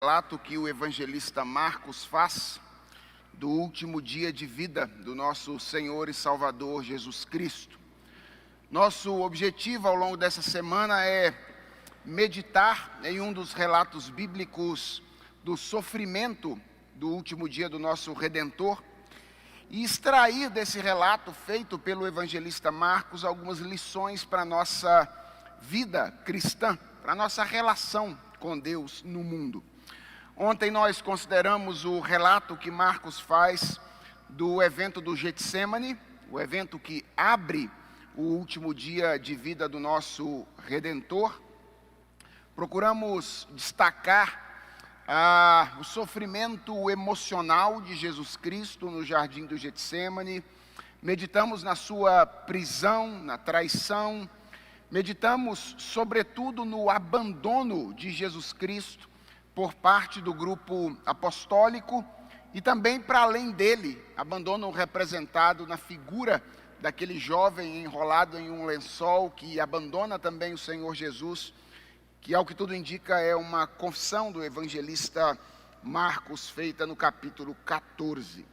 Relato que o evangelista Marcos faz do último dia de vida do nosso Senhor e Salvador Jesus Cristo. Nosso objetivo ao longo dessa semana é meditar em um dos relatos bíblicos do sofrimento do último dia do nosso Redentor e extrair desse relato feito pelo evangelista Marcos algumas lições para a nossa vida cristã, para a nossa relação com Deus no mundo. Ontem nós consideramos o relato que Marcos faz do evento do Getsemane, o evento que abre o último dia de vida do nosso Redentor. Procuramos destacar o sofrimento emocional de Jesus Cristo no jardim do Getsemane. Meditamos na sua prisão, na traição. Meditamos sobretudo no abandono de Jesus Cristo por parte do grupo apostólico e também para além dele, abandono representado na figura daquele jovem enrolado em um lençol que abandona também o Senhor Jesus, que ao que tudo indica é uma confissão do evangelista Marcos feita no capítulo 14.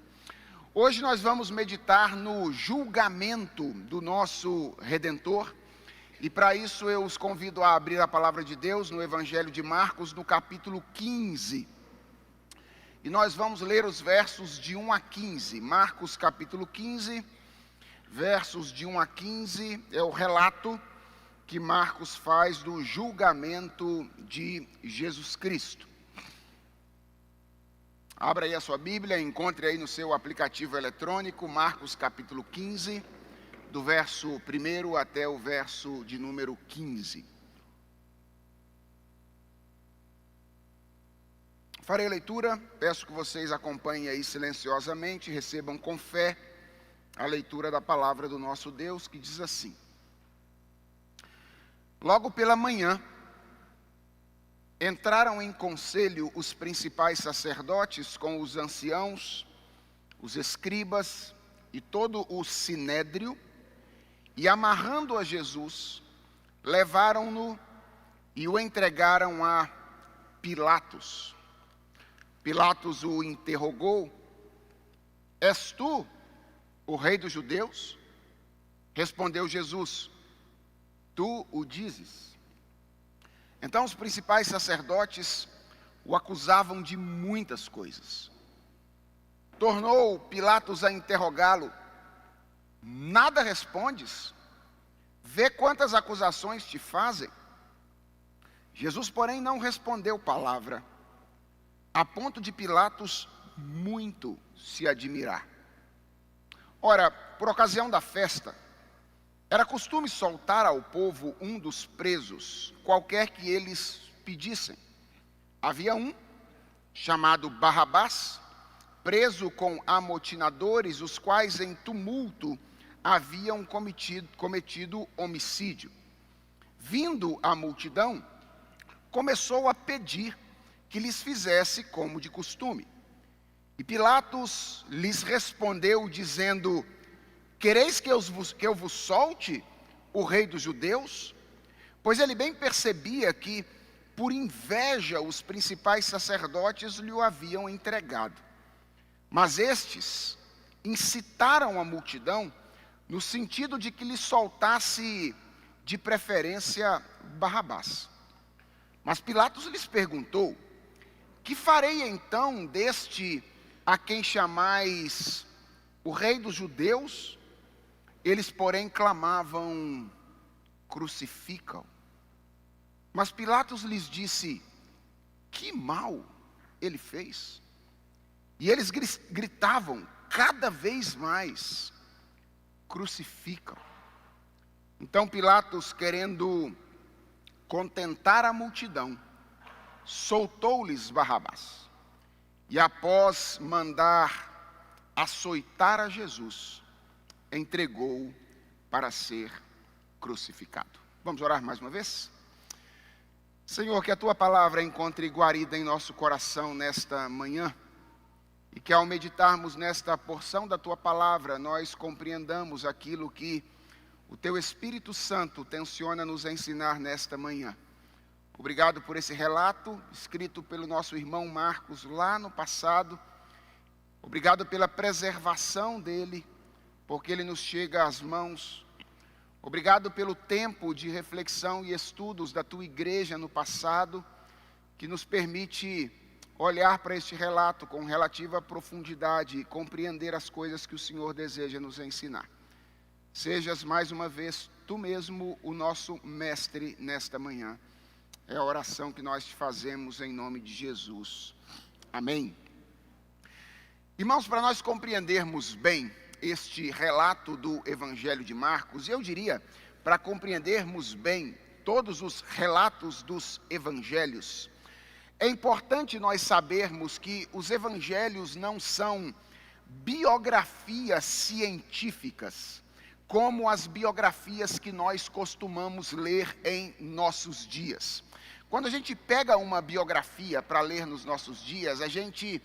Hoje nós vamos meditar no julgamento do nosso Redentor. E para isso eu os convido a abrir a palavra de Deus no Evangelho de Marcos, no capítulo 15. E nós vamos ler os versos de 1 a 15. Marcos capítulo 15, versos de 1 a 15, é o relato que Marcos faz do julgamento de Jesus Cristo. Abra aí a sua Bíblia, encontre aí no seu aplicativo eletrônico, Marcos capítulo 15, do verso 1 até o verso de número 15. Farei a leitura, peço que vocês acompanhem aí silenciosamente, recebam com fé a leitura da palavra do nosso Deus, que diz assim: Logo pela manhã, entraram em conselho os principais sacerdotes com os anciãos, os escribas e todo o sinédrio, e amarrando a Jesus, levaram-no e o entregaram a Pilatos. Pilatos o interrogou: És tu o rei dos judeus? Respondeu Jesus: Tu o dizes. Então os principais sacerdotes o acusavam de muitas coisas. Tornou Pilatos a interrogá-lo: Nada respondes? Vê quantas acusações te fazem. Jesus, porém, não respondeu palavra, a ponto de Pilatos muito se admirar. Ora, por ocasião da festa, era costume soltar ao povo um dos presos, qualquer que eles pedissem. Havia um, chamado Barrabás, preso com amotinadores, os quais em tumulto haviam cometido homicídio. Vindo a multidão, começou a pedir que lhes fizesse como de costume. E Pilatos lhes respondeu, dizendo: Quereis que eu vos solte o rei dos judeus? Pois ele bem percebia que, por inveja, os principais sacerdotes lhe o haviam entregado. Mas estes incitaram a multidão no sentido de que lhe soltasse de preferência Barrabás. Mas Pilatos lhes perguntou: Que farei então deste a quem chamais o rei dos judeus? Eles, porém, clamavam: Crucifica-o. Mas Pilatos lhes disse: Que mal ele fez? E eles gritavam cada vez mais: Crucifica-o. Então Pilatos, querendo contentar a multidão, soltou-lhes Barrabás. E após mandar açoitar a Jesus, entregou-o para ser crucificado. Vamos orar mais uma vez? Senhor, que a Tua palavra encontre guarida em nosso coração nesta manhã, e que ao meditarmos nesta porção da Tua palavra, nós compreendamos aquilo que o Teu Espírito Santo tenciona nos ensinar nesta manhã. Obrigado por esse relato escrito pelo nosso irmão Marcos lá no passado. Obrigado pela preservação dele, porque ele nos chega às mãos. Obrigado pelo tempo de reflexão e estudos da tua igreja no passado, que nos permite olhar para este relato com relativa profundidade e compreender as coisas que o Senhor deseja nos ensinar. Sejas mais uma vez tu mesmo o nosso mestre nesta manhã. É a oração que nós te fazemos em nome de Jesus. Amém. Irmãos, para nós compreendermos bem este relato do Evangelho de Marcos, eu diria, para compreendermos bem todos os relatos dos Evangelhos, é importante nós sabermos que os Evangelhos não são biografias científicas, como as biografias que nós costumamos ler em nossos dias. Quando a gente pega uma biografia para ler nos nossos dias, a gente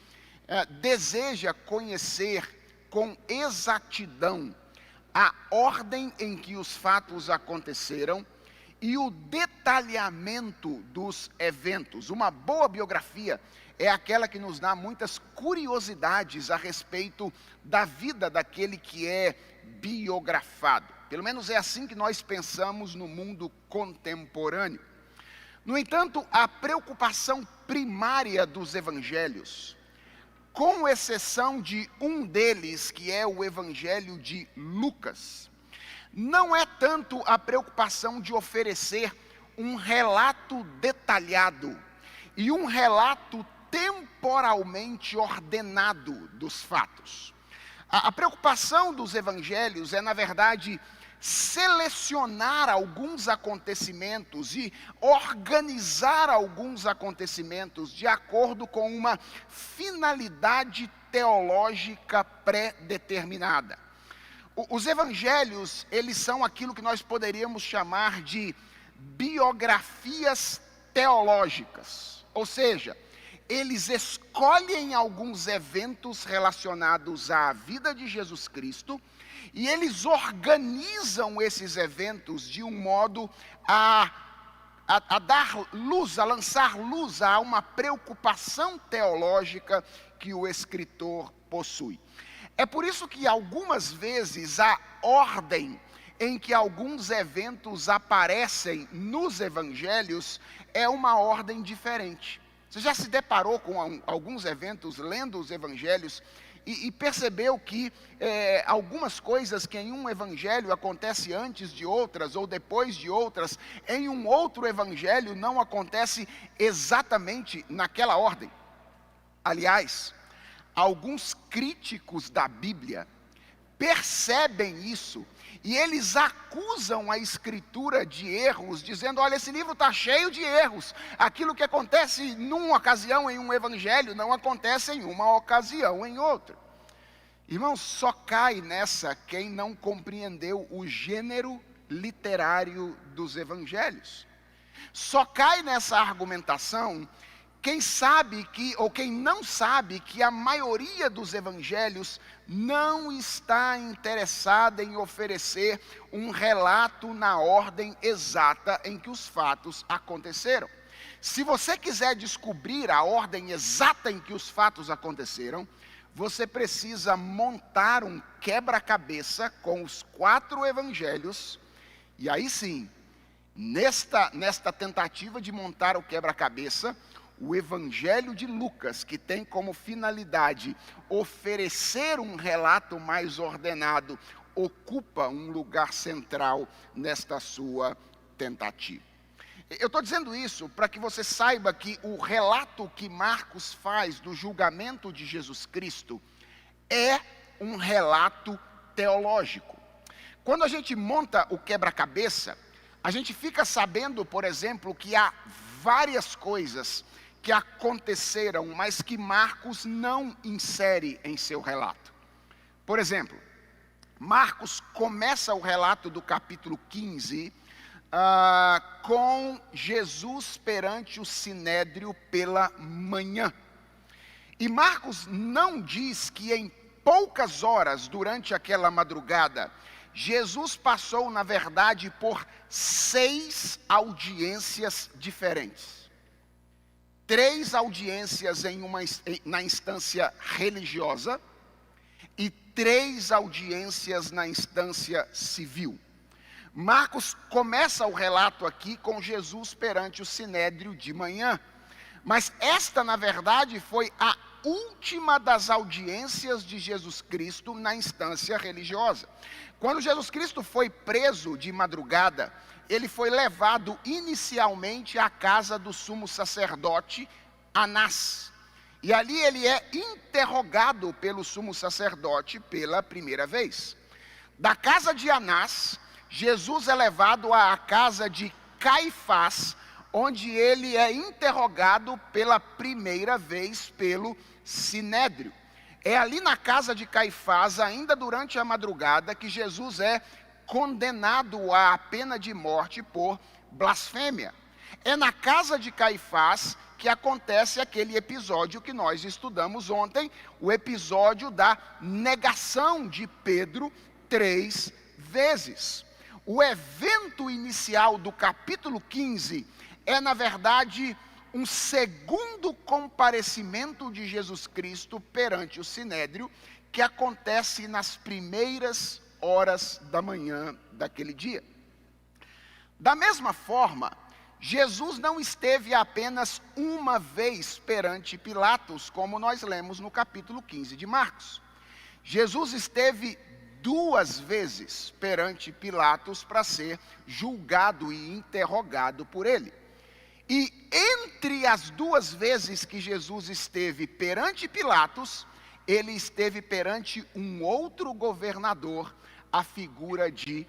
deseja conhecer com exatidão a ordem em que os fatos aconteceram e o detalhamento dos eventos. Uma boa biografia é aquela que nos dá muitas curiosidades a respeito da vida daquele que é biografado. Pelo menos é assim que nós pensamos no mundo contemporâneo. No entanto, a preocupação primária dos evangelhos, com exceção de um deles, que é o Evangelho de Lucas, não é tanto a preocupação de oferecer um relato detalhado e um relato temporalmente ordenado dos fatos. A preocupação dos evangelhos é, na verdade, selecionar alguns acontecimentos e organizar alguns acontecimentos de acordo com uma finalidade teológica pré-determinada. Os evangelhos, eles são aquilo que nós poderíamos chamar de biografias teológicas, ou seja, eles escolhem alguns eventos relacionados à vida de Jesus Cristo e eles organizam esses eventos de um modo a dar luz, a lançar luz a uma preocupação teológica que o escritor possui. É por isso que algumas vezes a ordem em que alguns eventos aparecem nos evangelhos é uma ordem diferente. Você já se deparou com alguns eventos lendo os evangelhos e percebeu que algumas coisas que em um evangelho acontecem antes de outras ou depois de outras, em um outro evangelho não acontece exatamente naquela ordem? Aliás, alguns críticos da Bíblia percebem isso e eles acusam a escritura de erros, dizendo: olha, esse livro está cheio de erros. Aquilo que acontece numa ocasião em um evangelho não acontece em uma ocasião em outra. Irmãos, só cai nessa quem não compreendeu o gênero literário dos evangelhos. Só cai nessa argumentação quem sabe que, ou quem não sabe que a maioria dos evangelhos não está interessada em oferecer um relato na ordem exata em que os fatos aconteceram. Se você quiser descobrir a ordem exata em que os fatos aconteceram, você precisa montar um quebra-cabeça com os 4 evangelhos, e aí sim, nesta tentativa de montar o quebra-cabeça, o Evangelho de Lucas, que tem como finalidade oferecer um relato mais ordenado, ocupa um lugar central nesta sua tentativa. Eu estou dizendo isso para que você saiba que o relato que Marcos faz do julgamento de Jesus Cristo é um relato teológico. Quando a gente monta o quebra-cabeça, a gente fica sabendo, por exemplo, que há várias coisas que aconteceram, mas que Marcos não insere em seu relato. Por exemplo, Marcos começa o relato do capítulo 15 com Jesus perante o Sinédrio pela manhã. E Marcos não diz que em poucas horas durante aquela madrugada, Jesus passou, na verdade, por 6 audiências diferentes. 3 audiências na instância religiosa e 3 audiências na instância civil. Marcos começa o relato aqui com Jesus perante o sinédrio de manhã. Mas esta, na verdade, foi a última das audiências de Jesus Cristo na instância religiosa. Quando Jesus Cristo foi preso de madrugada, ele foi levado inicialmente à casa do sumo sacerdote Anás. E ali ele é interrogado pelo sumo sacerdote pela primeira vez. Da casa de Anás, Jesus é levado à casa de Caifás, onde ele é interrogado pela primeira vez pelo sinédrio. É ali na casa de Caifás, ainda durante a madrugada, que Jesus é condenado à pena de morte por blasfêmia. É na casa de Caifás que acontece aquele episódio que nós estudamos ontem, o episódio da negação de Pedro 3 vezes. O evento inicial do capítulo 15 é, na verdade, um segundo comparecimento de Jesus Cristo perante o sinédrio, que acontece nas primeiras horas da manhã daquele dia. Da mesma forma, Jesus não esteve apenas uma vez perante Pilatos, como nós lemos no capítulo 15 de Marcos. Jesus esteve 2 vezes perante Pilatos para ser julgado e interrogado por ele. E entre as 2 vezes que Jesus esteve perante Pilatos, ele esteve perante um outro governador, a figura de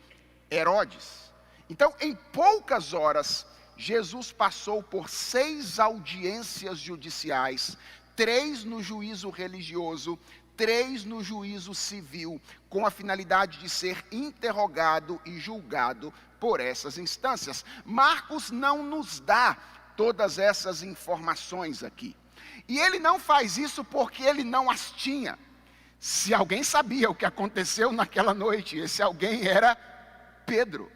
Herodes. Então, em poucas horas, Jesus passou por 6 audiências judiciais, 3 no juízo religioso, 3 no juízo civil, com a finalidade de ser interrogado e julgado por essas instâncias. Marcos não nos dá todas essas informações aqui. E ele não faz isso porque ele não as tinha. Se alguém sabia o que aconteceu naquela noite, esse alguém era Pedro.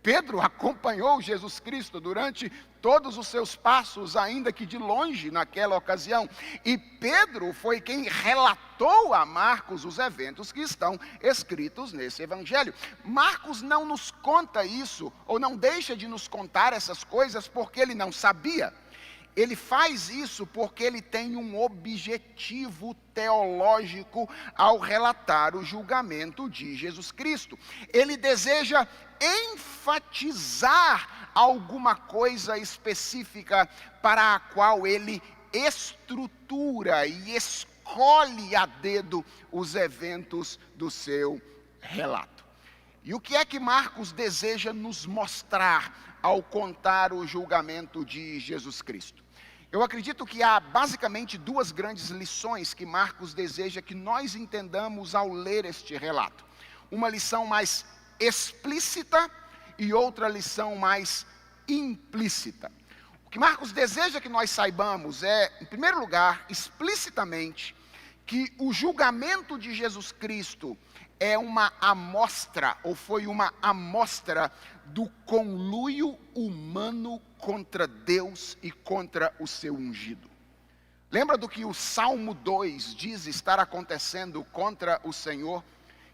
Pedro acompanhou Jesus Cristo durante todos os seus passos, ainda que de longe naquela ocasião. E Pedro foi quem relatou a Marcos os eventos que estão escritos nesse evangelho. Marcos não nos conta isso, ou não deixa de nos contar essas coisas porque ele não sabia. Ele faz isso porque ele tem um objetivo teológico ao relatar o julgamento de Jesus Cristo. Ele deseja enfatizar alguma coisa específica para a qual ele estrutura e escolhe a dedo os eventos do seu relato. E o que é que Marcos deseja nos mostrar ao contar o julgamento de Jesus Cristo? Eu acredito que há basicamente 2 grandes lições que Marcos deseja que nós entendamos ao ler este relato. Uma lição mais explícita e outra lição mais implícita. O que Marcos deseja que nós saibamos é, em primeiro lugar, explicitamente, que o julgamento de Jesus Cristo é uma amostra, ou foi uma amostra do conluio humano contra Deus e contra o seu ungido. Lembra do que o Salmo 2 diz estar acontecendo contra o Senhor?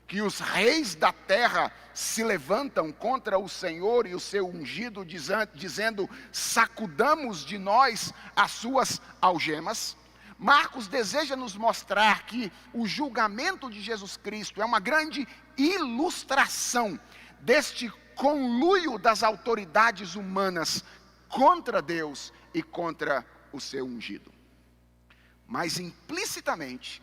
Que os reis da terra se levantam contra o Senhor e o seu ungido, dizendo, sacudamos de nós as suas algemas. Marcos deseja nos mostrar que o julgamento de Jesus Cristo é uma grande ilustração deste conluio das autoridades humanas contra Deus e contra o seu ungido. Mas implicitamente,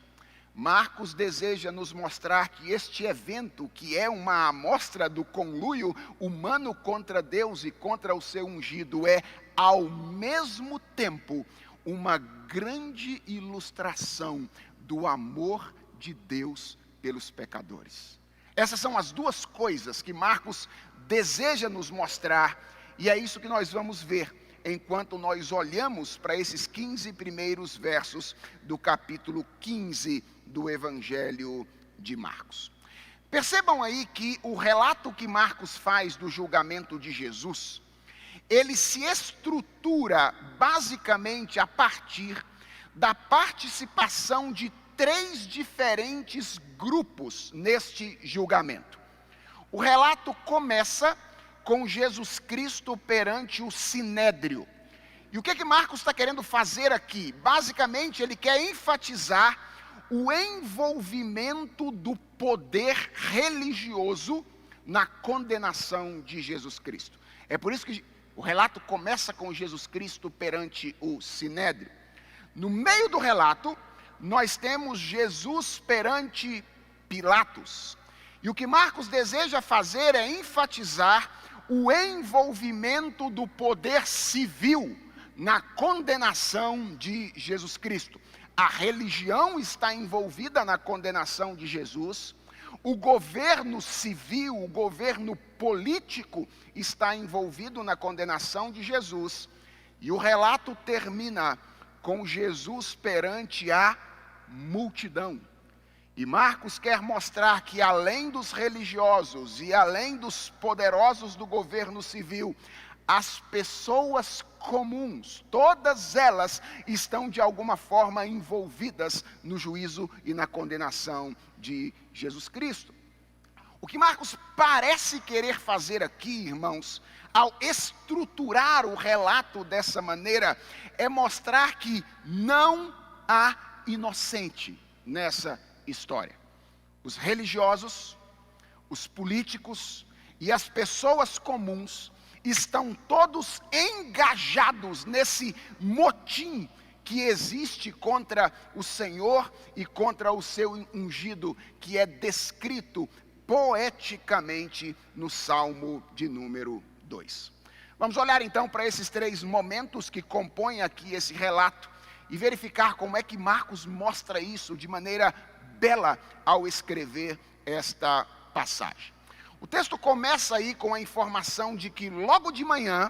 Marcos deseja nos mostrar que este evento, que é uma amostra do conluio humano contra Deus e contra o seu ungido, é ao mesmo tempo uma grande ilustração do amor de Deus pelos pecadores. Essas são as 2 coisas que Marcos deseja nos mostrar, e é isso que nós vamos ver enquanto nós olhamos para esses 15 primeiros versos do capítulo 15 do Evangelho de Marcos. Percebam aí que o relato que Marcos faz do julgamento de Jesus, ele se estrutura basicamente a partir da participação de 3 diferentes grupos neste julgamento. O relato começa com Jesus Cristo perante o Sinédrio. E o que Marcos está querendo fazer aqui? Basicamente, ele quer enfatizar o envolvimento do poder religioso na condenação de Jesus Cristo. É por isso que o relato começa com Jesus Cristo perante o Sinédrio. No meio do relato, nós temos Jesus perante Pilatos. E o que Marcos deseja fazer é enfatizar o envolvimento do poder civil na condenação de Jesus Cristo. A religião está envolvida na condenação de Jesus, o governo civil, o governo político está envolvido na condenação de Jesus, e o relato termina com Jesus perante a multidão. E Marcos quer mostrar que além dos religiosos e além dos poderosos do governo civil, as pessoas comuns, todas elas estão de alguma forma envolvidas no juízo e na condenação de Jesus Cristo. O que Marcos parece querer fazer aqui, irmãos, ao estruturar o relato dessa maneira, é mostrar que não há inocente nessa história. Os religiosos, os políticos e as pessoas comuns estão todos engajados nesse motim que existe contra o Senhor e contra o seu ungido, que é descrito poeticamente no Salmo de número 2. Vamos olhar então para esses 3 momentos que compõem aqui esse relato e verificar como é que Marcos mostra isso de maneira bela ao escrever esta passagem. O texto começa aí com a informação de que logo de manhã,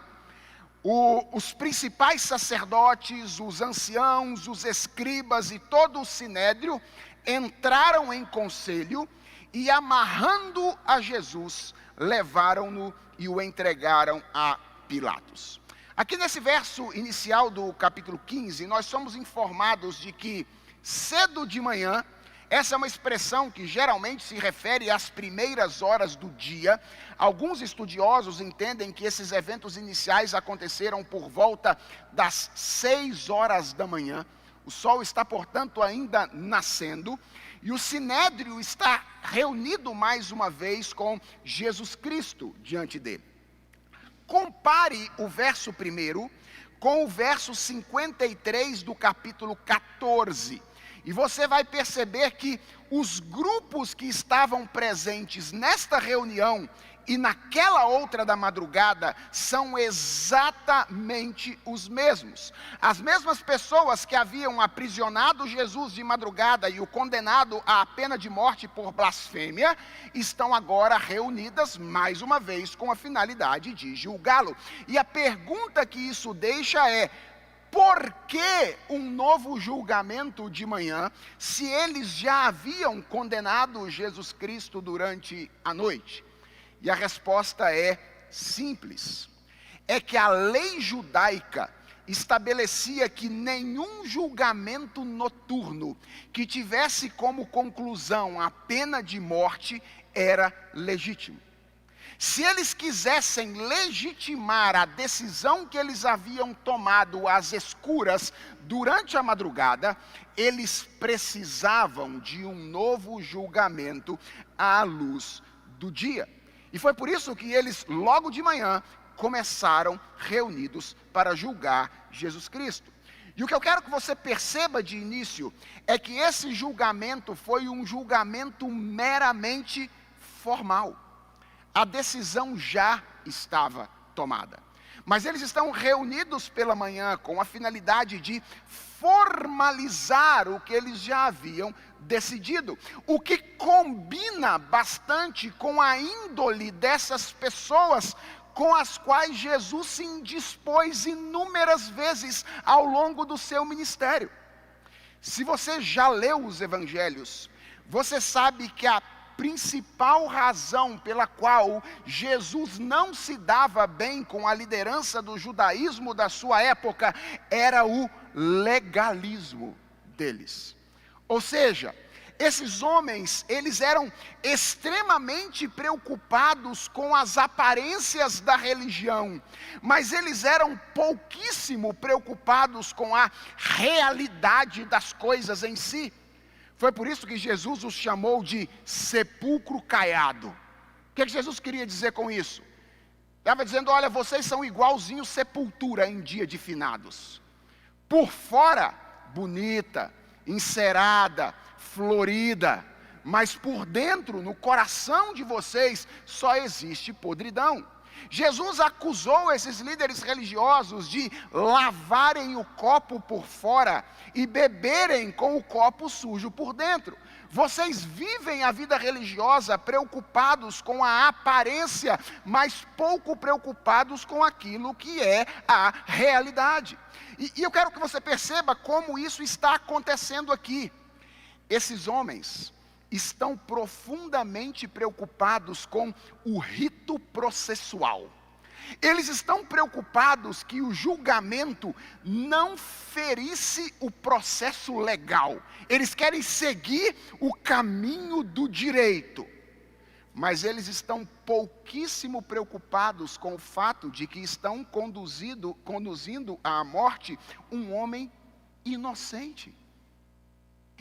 os principais sacerdotes, os anciãos, os escribas e todo o sinédrio entraram em conselho e, amarrando a Jesus, levaram-no e o entregaram a Pilatos. Aqui nesse verso inicial do capítulo 15, nós somos informados de que cedo de manhã, essa é uma expressão que geralmente se refere às primeiras horas do dia. Alguns estudiosos entendem que esses eventos iniciais aconteceram por volta das 6 horas da manhã. O sol está, portanto, ainda nascendo. E o sinédrio está reunido mais uma vez com Jesus Cristo diante dele. Compare o verso 1 com o verso 53 do capítulo 14. E você vai perceber que os grupos que estavam presentes nesta reunião e naquela outra da madrugada são exatamente os mesmos. As mesmas pessoas que haviam aprisionado Jesus de madrugada e o condenado à pena de morte por blasfêmia, estão agora reunidas mais uma vez com a finalidade de julgá-lo. E a pergunta que isso deixa é: por que um novo julgamento de manhã, se eles já haviam condenado Jesus Cristo durante a noite? E a resposta é simples. É que a lei judaica estabelecia que nenhum julgamento noturno que tivesse como conclusão a pena de morte era legítimo. Se eles quisessem legitimar a decisão que eles haviam tomado às escuras durante a madrugada, eles precisavam de um novo julgamento à luz do dia. E foi por isso que eles, logo de manhã, começaram reunidos para julgar Jesus Cristo. E o que eu quero que você perceba de início é que esse julgamento foi um julgamento meramente formal. A decisão já estava tomada. Mas eles estão reunidos pela manhã com a finalidade de formalizar o que eles já haviam decidido. O que combina bastante com a índole dessas pessoas com as quais Jesus se indispôs inúmeras vezes ao longo do seu ministério. Se você já leu os evangelhos, você sabe que a principal razão pela qual Jesus não se dava bem com a liderança do judaísmo da sua época era o legalismo deles. Ou seja, esses homens, eles eram extremamente preocupados com as aparências da religião, mas eles eram pouquíssimo preocupados com a realidade das coisas em si. Foi por isso que Jesus os chamou de sepulcro caiado. O que Jesus queria dizer com isso? Estava dizendo, olha, vocês são igualzinho sepultura em dia de finados. Por fora, bonita, encerada, florida, mas por dentro, no coração de vocês, só existe podridão. Jesus acusou esses líderes religiosos de lavarem o copo por fora e beberem com o copo sujo por dentro. Vocês vivem a vida religiosa preocupados com a aparência, mas pouco preocupados com aquilo que é a realidade. E eu quero que você perceba como isso está acontecendo aqui. Esses homens estão profundamente preocupados com o rito processual. Eles estão preocupados que o julgamento não ferisse o processo legal. Eles querem seguir o caminho do direito. Mas eles estão pouquíssimo preocupados com o fato de que estão conduzindo à morte um homem inocente.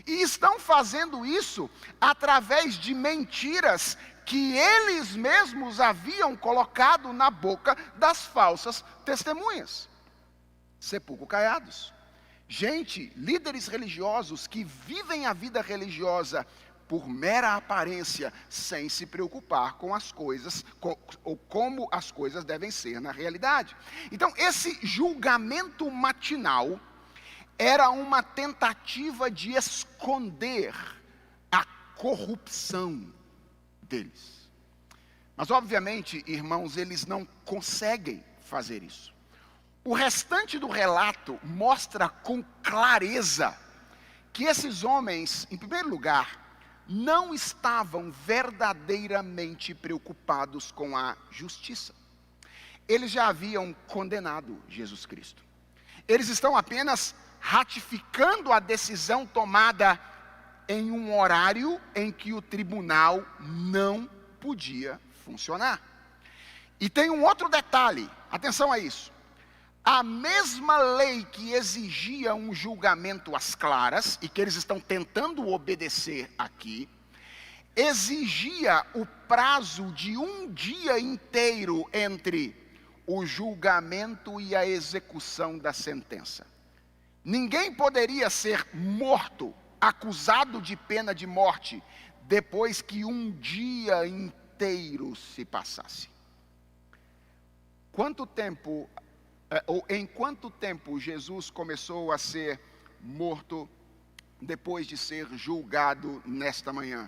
E estão fazendo isso através de mentiras que eles mesmos haviam colocado na boca das falsas testemunhas. Sepulcro caiados. Gente, líderes religiosos que vivem a vida religiosa por mera aparência, sem se preocupar com as coisas, ou como as coisas devem ser na realidade. Então, esse julgamento matinal era uma tentativa de esconder a corrupção deles. Mas, obviamente, irmãos, eles não conseguem fazer isso. O restante do relato mostra com clareza que esses homens, em primeiro lugar, não estavam verdadeiramente preocupados com a justiça. Eles já haviam condenado Jesus Cristo. Eles estão apenas ratificando a decisão tomada em um horário em que o tribunal não podia funcionar. E tem um outro detalhe, atenção a isso. A mesma lei que exigia um julgamento às claras, e que eles estão tentando obedecer aqui, exigia o prazo de um dia inteiro entre o julgamento e a execução da sentença. Ninguém poderia ser morto, acusado de pena de morte, depois que um dia inteiro se passasse. Em quanto tempo Jesus começou a ser morto depois de ser julgado nesta manhã?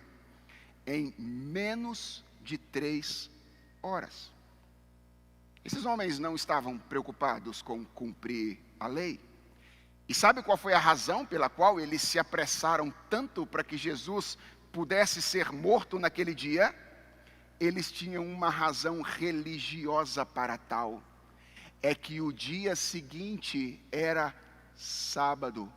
Em menos de 3 horas. Esses homens não estavam preocupados com cumprir a lei. E sabe qual foi a razão pela qual eles se apressaram tanto para que Jesus pudesse ser morto naquele dia? Eles tinham uma razão religiosa para tal. É que o dia seguinte era sábado.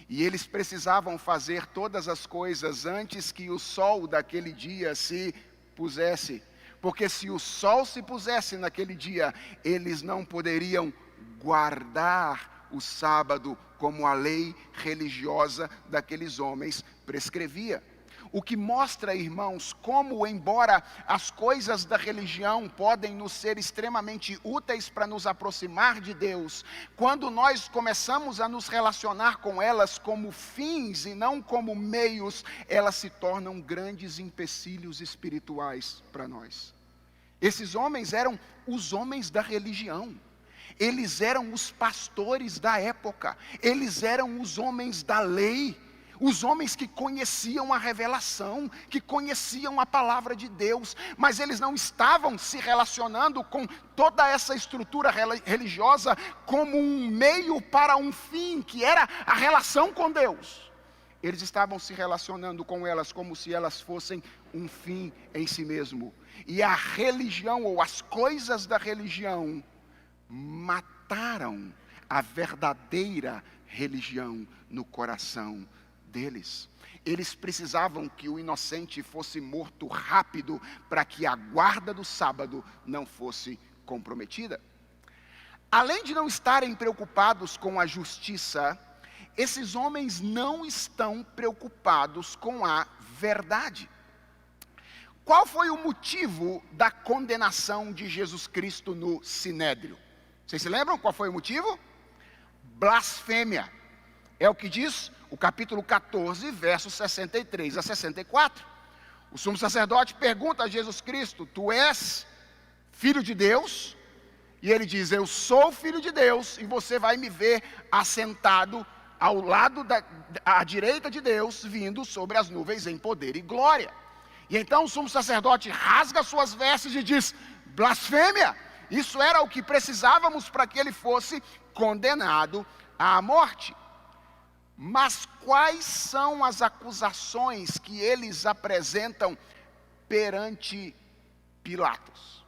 E eles precisavam fazer todas as coisas antes que o sol daquele dia se pusesse. Porque se o sol se pusesse naquele dia, eles não poderiam guardar o sábado como a lei religiosa daqueles homens prescrevia. O que mostra, irmãos, como embora as coisas da religião podem nos ser extremamente úteis para nos aproximar de Deus, quando nós começamos a nos relacionar com elas como fins e não como meios, elas se tornam grandes empecilhos espirituais para nós. Esses homens eram os homens da religião. Eles eram os pastores da época, eles eram os homens da lei, os homens que conheciam a revelação, que conheciam a palavra de Deus, mas eles não estavam se relacionando com toda essa estrutura religiosa como um meio para um fim, que era a relação com Deus. Eles estavam se relacionando com elas como se elas fossem um fim em si mesmo. E a religião, ou as coisas da religião, mataram a verdadeira religião no coração deles. Eles precisavam que o inocente fosse morto rápido para que a guarda do sábado não fosse comprometida. Além de não estarem preocupados com a justiça, esses homens não estão preocupados com a verdade. Qual foi o motivo da condenação de Jesus Cristo no Sinédrio? Vocês se lembram qual foi o motivo? Blasfêmia. É o que diz o capítulo 14, versos 63 a 64. O sumo sacerdote pergunta a Jesus Cristo: tu és filho de Deus? E ele diz: eu sou filho de Deus, e você vai me ver assentado ao lado à direita de Deus, vindo sobre as nuvens em poder e glória. E então o sumo sacerdote rasga suas vestes e diz: blasfêmia! Isso era o que precisávamos para que ele fosse condenado à morte. Mas quais são as acusações que eles apresentam perante Pilatos?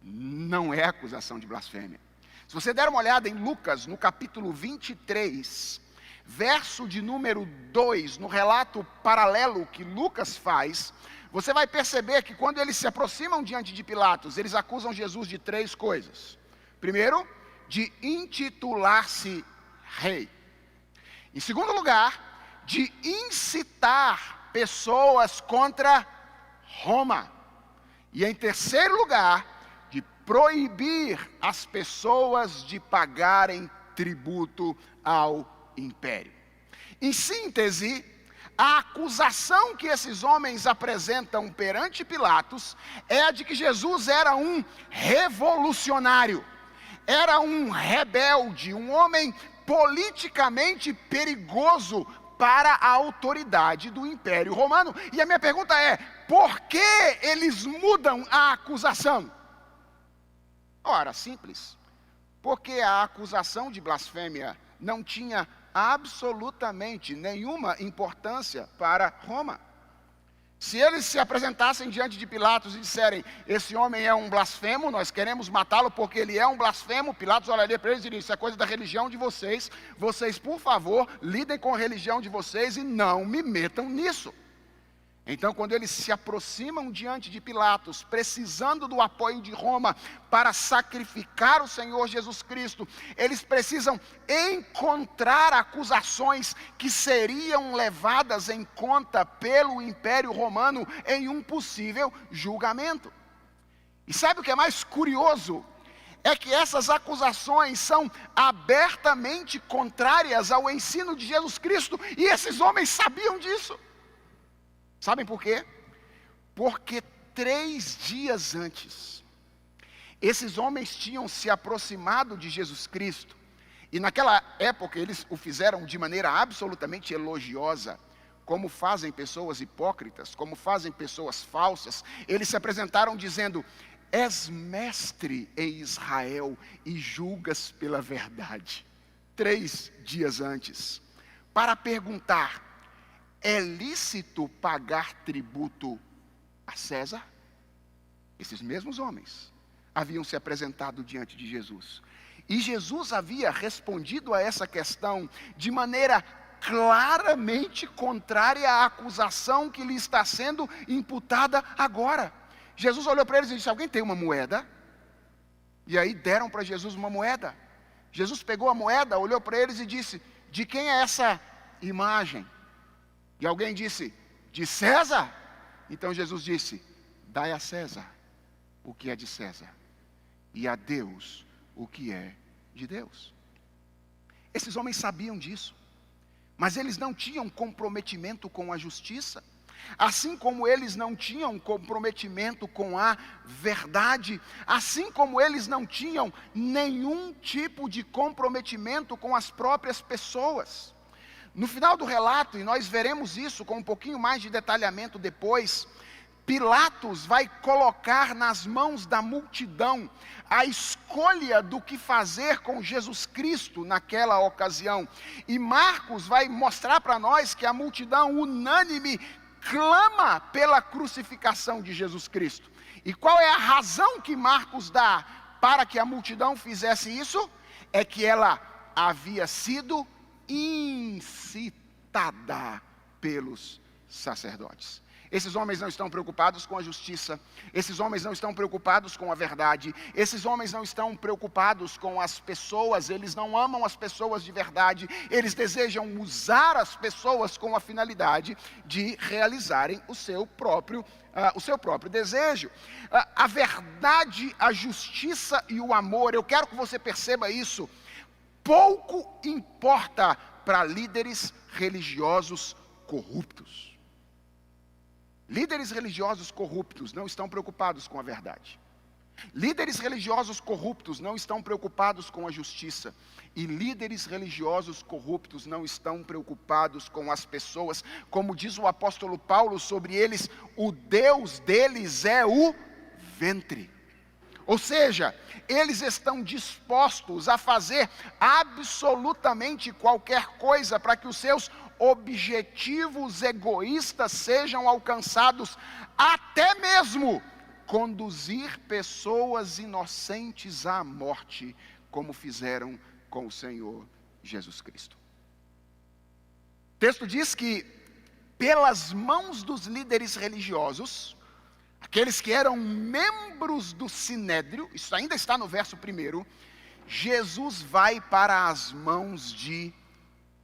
Não é acusação de blasfêmia. Se você der uma olhada em Lucas, no capítulo 23, verso de número 2, no relato paralelo que Lucas faz, você vai perceber que quando eles se aproximam diante de Pilatos, eles acusam Jesus de 3 coisas. Primeiro, de intitular-se rei. Em segundo lugar, de incitar pessoas contra Roma. E em terceiro lugar, de proibir as pessoas de pagarem tributo ao império. Em síntese, a acusação que esses homens apresentam perante Pilatos é a de que Jesus era um revolucionário, era um rebelde, um homem politicamente perigoso para a autoridade do Império Romano. E a minha pergunta é: por que eles mudam a acusação? Ora, simples. Porque a acusação de blasfêmia não tinha absolutamente nenhuma importância para Roma. Se eles se apresentassem diante de Pilatos e disserem: esse homem é um blasfemo, nós queremos matá-lo porque ele é um blasfemo, Pilatos olharia para eles e diria: isso é coisa da religião de vocês, vocês por favor lidem com a religião de vocês e não me metam nisso. Então, quando eles se aproximam diante de Pilatos, precisando do apoio de Roma para sacrificar o Senhor Jesus Cristo, eles precisam encontrar acusações que seriam levadas em conta pelo Império Romano em um possível julgamento. E sabe o que é mais curioso? É que essas acusações são abertamente contrárias ao ensino de Jesus Cristo, e esses homens sabiam disso. Sabem por quê? Porque 3 dias antes, esses homens tinham se aproximado de Jesus Cristo, e naquela época eles o fizeram de maneira absolutamente elogiosa, como fazem pessoas hipócritas, como fazem pessoas falsas. Eles se apresentaram dizendo: és mestre em Israel e julgas pela verdade. 3 dias antes, para perguntar: é lícito pagar tributo a César? Esses mesmos homens haviam se apresentado diante de Jesus. E Jesus havia respondido a essa questão de maneira claramente contrária à acusação que lhe está sendo imputada agora. Jesus olhou para eles e disse: alguém tem uma moeda? E aí deram para Jesus uma moeda. Jesus pegou a moeda, olhou para eles e disse: de quem é essa imagem? E alguém disse: de César. Então Jesus disse: dai a César o que é de César, e a Deus o que é de Deus. Esses homens sabiam disso, mas eles não tinham comprometimento com a justiça, assim como eles não tinham comprometimento com a verdade, assim como eles não tinham nenhum tipo de comprometimento com as próprias pessoas. No final do relato, e nós veremos isso com um pouquinho mais de detalhamento depois, Pilatos vai colocar nas mãos da multidão a escolha do que fazer com Jesus Cristo naquela ocasião. E Marcos vai mostrar para nós que a multidão unânime clama pela crucificação de Jesus Cristo. E qual é a razão que Marcos dá para que a multidão fizesse isso? É que ela havia sido incitada pelos sacerdotes. Esses homens não estão preocupados com a justiça, esses homens não estão preocupados com a verdade, esses homens não estão preocupados com as pessoas, eles não amam as pessoas de verdade, eles desejam usar as pessoas com a finalidade de realizarem o seu próprio desejo. A verdade, a justiça e o amor, eu quero que você perceba isso, pouco importa para líderes religiosos corruptos. Líderes religiosos corruptos não estão preocupados com a verdade. Líderes religiosos corruptos não estão preocupados com a justiça. E líderes religiosos corruptos não estão preocupados com as pessoas. Como diz o apóstolo Paulo sobre eles, o Deus deles é o ventre. Ou seja, eles estão dispostos a fazer absolutamente qualquer coisa para que os seus objetivos egoístas sejam alcançados, até mesmo conduzir pessoas inocentes à morte, como fizeram com o Senhor Jesus Cristo. O texto diz que, pelas mãos dos líderes religiosos, aqueles que eram membros do Sinédrio, isso ainda está no verso 1, Jesus vai para as mãos de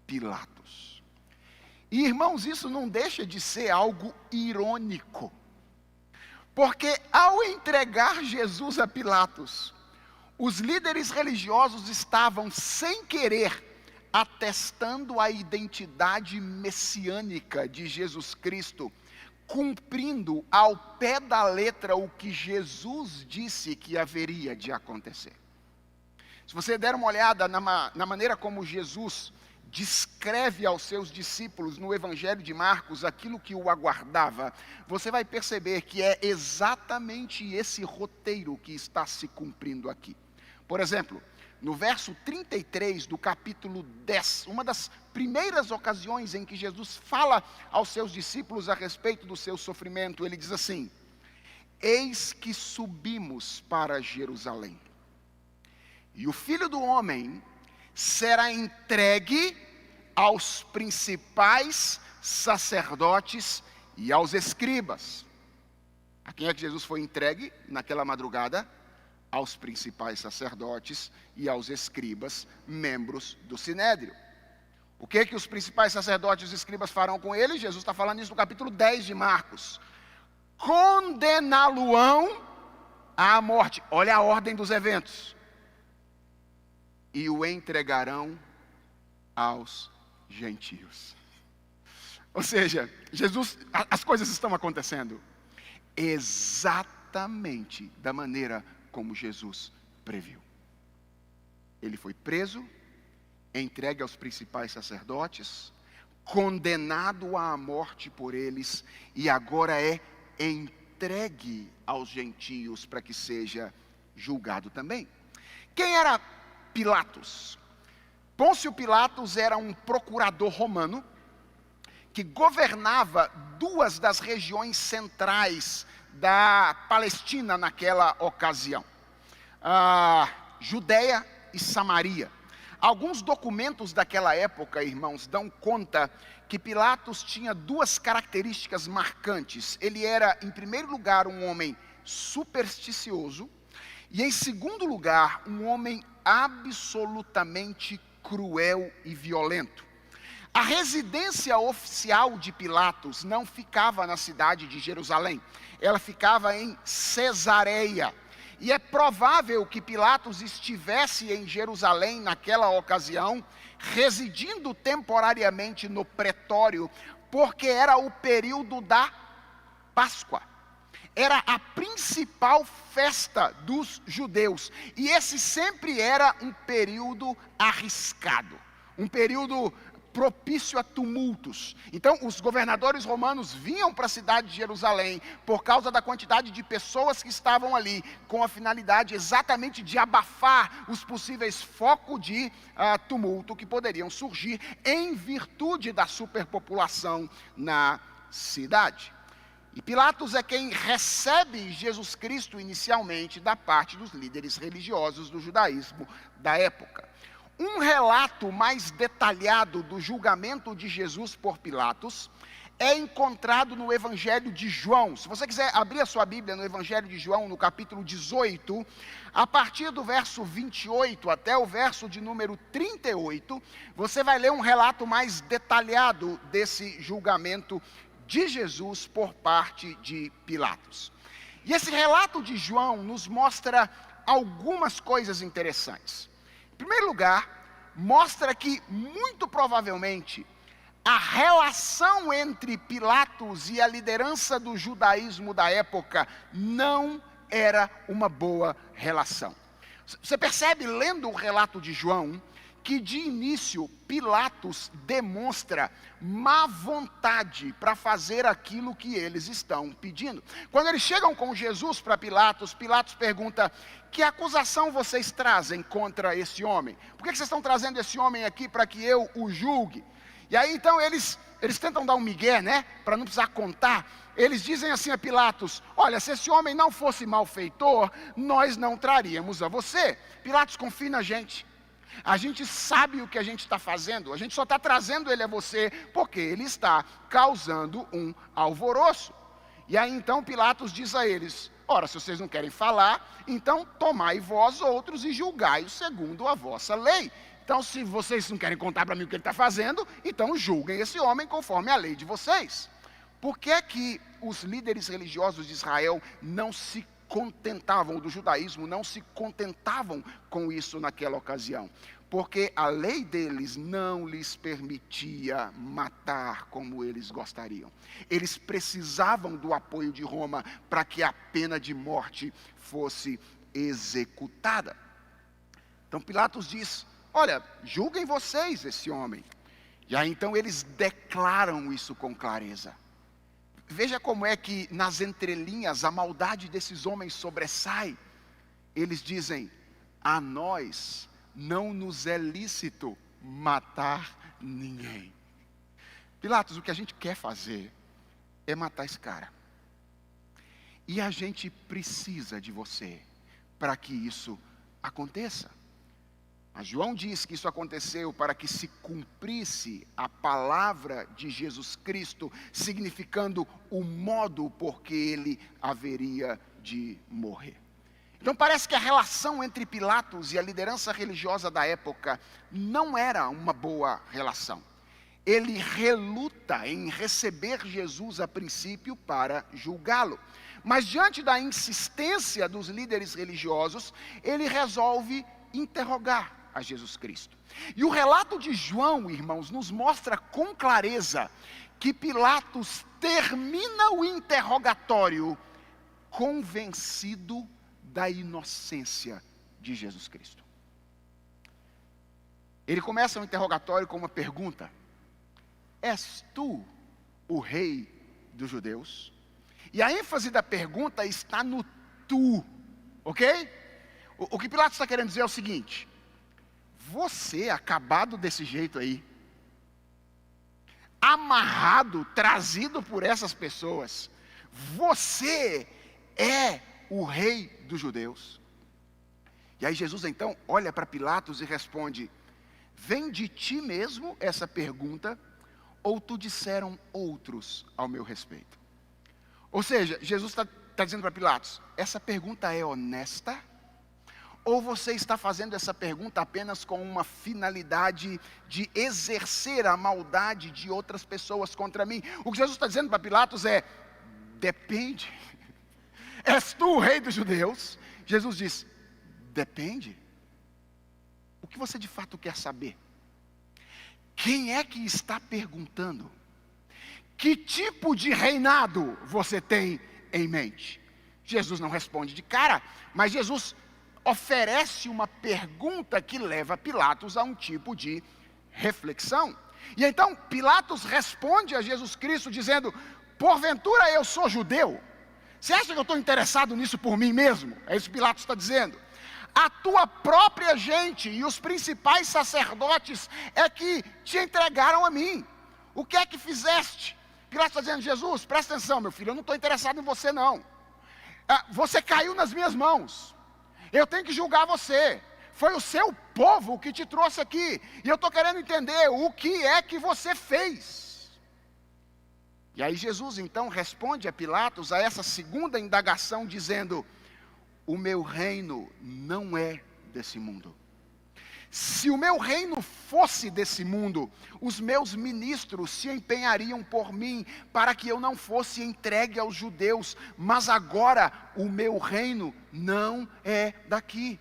Pilatos. E, irmãos, isso não deixa de ser algo irônico, porque ao entregar Jesus a Pilatos, os líderes religiosos estavam, sem querer, atestando a identidade messiânica de Jesus Cristo, cumprindo ao pé da letra o que Jesus disse que haveria de acontecer. Se você der uma olhada na maneira como Jesus descreve aos seus discípulos no Evangelho de Marcos aquilo que o aguardava, você vai perceber que é exatamente esse roteiro que está se cumprindo aqui. Por exemplo, no verso 33 do capítulo 10, uma das primeiras ocasiões em que Jesus fala aos seus discípulos a respeito do seu sofrimento, ele diz assim: eis que subimos para Jerusalém, e o Filho do Homem será entregue aos principais sacerdotes e aos escribas. A quem é que Jesus foi entregue naquela madrugada? Aos principais sacerdotes e aos escribas, membros do Sinédrio. O que os principais sacerdotes e os escribas farão com ele? Jesus está falando isso no capítulo 10 de Marcos. Condená-lo-ão à morte. Olha a ordem dos eventos. E o entregarão aos gentios. Ou seja, Jesus, as coisas estão acontecendo exatamente da maneira como Jesus previu. Ele foi preso, entregue aos principais sacerdotes, condenado à morte por eles, e agora é entregue aos gentios para que seja julgado também. Quem era Pilatos? Pôncio Pilatos era um procurador romano que governava duas das regiões centrais da Palestina naquela ocasião, Judeia e Samaria. Alguns documentos daquela época, irmãos, dão conta que Pilatos tinha duas características marcantes. Ele era, em primeiro lugar, um homem supersticioso, e em segundo lugar, um homem absolutamente cruel e violento. A residência oficial de Pilatos não ficava na cidade de Jerusalém, ela ficava em Cesareia. E é provável que Pilatos estivesse em Jerusalém naquela ocasião, residindo temporariamente no pretório, porque era o período da Páscoa. Era a principal festa dos judeus. E esse sempre era um período arriscado, um período propício a tumultos. Então, os governadores romanos vinham para a cidade de Jerusalém por causa da quantidade de pessoas que estavam ali, com a finalidade exatamente de abafar os possíveis focos de tumulto que poderiam surgir em virtude da superpopulação na cidade. E Pilatos é quem recebe Jesus Cristo inicialmente da parte dos líderes religiosos do judaísmo da época. Um relato mais detalhado do julgamento de Jesus por Pilatos é encontrado no Evangelho de João. Se você quiser abrir a sua Bíblia no Evangelho de João, no capítulo 18, a partir do verso 28 até o verso de número 38, você vai ler um relato mais detalhado desse julgamento de Jesus por parte de Pilatos. E esse relato de João nos mostra algumas coisas interessantes. Em primeiro lugar, mostra que, muito provavelmente, a relação entre Pilatos e a liderança do judaísmo da época não era uma boa relação. Você percebe, lendo o relato de João, que de início Pilatos demonstra má vontade para fazer aquilo que eles estão pedindo. Quando eles chegam com Jesus para Pilatos, Pilatos pergunta: que acusação vocês trazem contra esse homem? Por que vocês estão trazendo esse homem aqui para que eu o julgue? E aí então eles tentam dar um migué, né? Para não precisar contar. Eles dizem assim a Pilatos: olha, se esse homem não fosse malfeitor, nós não traríamos a você. Pilatos, confia na gente. A gente sabe o que a gente está fazendo, a gente só está trazendo ele a você porque ele está causando um alvoroço. E aí então Pilatos diz a eles: ora, se vocês não querem falar, então tomai vós outros e julgai-o segundo a vossa lei. Então, se vocês não querem contar para mim o que ele está fazendo, então julguem esse homem conforme a lei de vocês. Por que é que os líderes religiosos de Israel não se contentavam, do judaísmo, não se contentavam com isso naquela ocasião? Porque a lei deles não lhes permitia matar como eles gostariam. Eles precisavam do apoio de Roma para que a pena de morte fosse executada. Então Pilatos diz: olha, julguem vocês esse homem. E aí então eles declaram isso com clareza. Veja como é que nas entrelinhas a maldade desses homens sobressai. Eles dizem: a nós não nos é lícito matar ninguém. Pilatos, o que a gente quer fazer é matar esse cara. E a gente precisa de você para que isso aconteça. Mas João diz que isso aconteceu para que se cumprisse a palavra de Jesus Cristo, significando o modo por que ele haveria de morrer. Então parece que a relação entre Pilatos e a liderança religiosa da época não era uma boa relação. Ele reluta em receber Jesus a princípio para julgá-lo. Mas diante da insistência dos líderes religiosos, ele resolve interrogar a Jesus Cristo. E o relato de João, irmãos, nos mostra com clareza que Pilatos termina o interrogatório convencido da inocência de Jesus Cristo. Ele começa o interrogatório com uma pergunta: és tu o rei dos judeus? E a ênfase da pergunta está no tu, ok? O que Pilatos está querendo dizer é o seguinte: você acabado desse jeito aí, amarrado, trazido por essas pessoas, você é o rei dos judeus? E aí Jesus então olha para Pilatos e responde: vem de ti mesmo essa pergunta, ou tu disseram outros ao meu respeito? Ou seja, Jesus está dizendo para Pilatos: essa pergunta é honesta? Ou você está fazendo essa pergunta apenas com uma finalidade de exercer a maldade de outras pessoas contra mim? O que Jesus está dizendo para Pilatos é: depende. És tu o rei dos judeus? Jesus diz: depende. O que você de fato quer saber? Quem é que está perguntando? Que tipo de reinado você tem em mente? Jesus não responde de cara, mas Jesus oferece uma pergunta que leva Pilatos a um tipo de reflexão. E então Pilatos responde a Jesus Cristo dizendo: porventura eu sou judeu? Você acha que eu estou interessado nisso por mim mesmo? É isso que Pilatos está dizendo. A tua própria gente e os principais sacerdotes é que te entregaram a mim. O que é que fizeste? Pilatos está dizendo: Jesus, presta atenção, meu filho, eu não estou interessado em você não. Você caiu nas minhas mãos. Eu tenho que julgar você. Foi o seu povo que te trouxe aqui. E eu estou querendo entender o que é que você fez. E aí Jesus então responde a Pilatos a essa segunda indagação dizendo: o meu reino não é desse mundo. Se o meu reino fosse desse mundo, os meus ministros se empenhariam por mim para que eu não fosse entregue aos judeus, mas agora o meu reino não é daqui.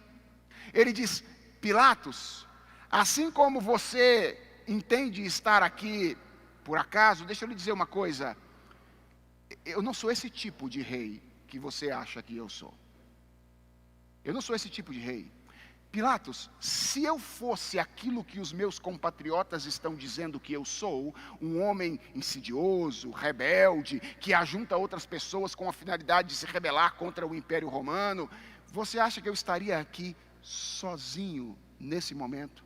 Ele diz: Pilatos, assim como você entende estar aqui por acaso, deixa eu lhe dizer uma coisa, eu não sou esse tipo de rei que você acha que eu sou. Eu não sou esse tipo de rei. Pilatos, se eu fosse aquilo que os meus compatriotas estão dizendo que eu sou, um homem insidioso, rebelde, que ajunta outras pessoas com a finalidade de se rebelar contra o Império Romano, você acha que eu estaria aqui sozinho nesse momento?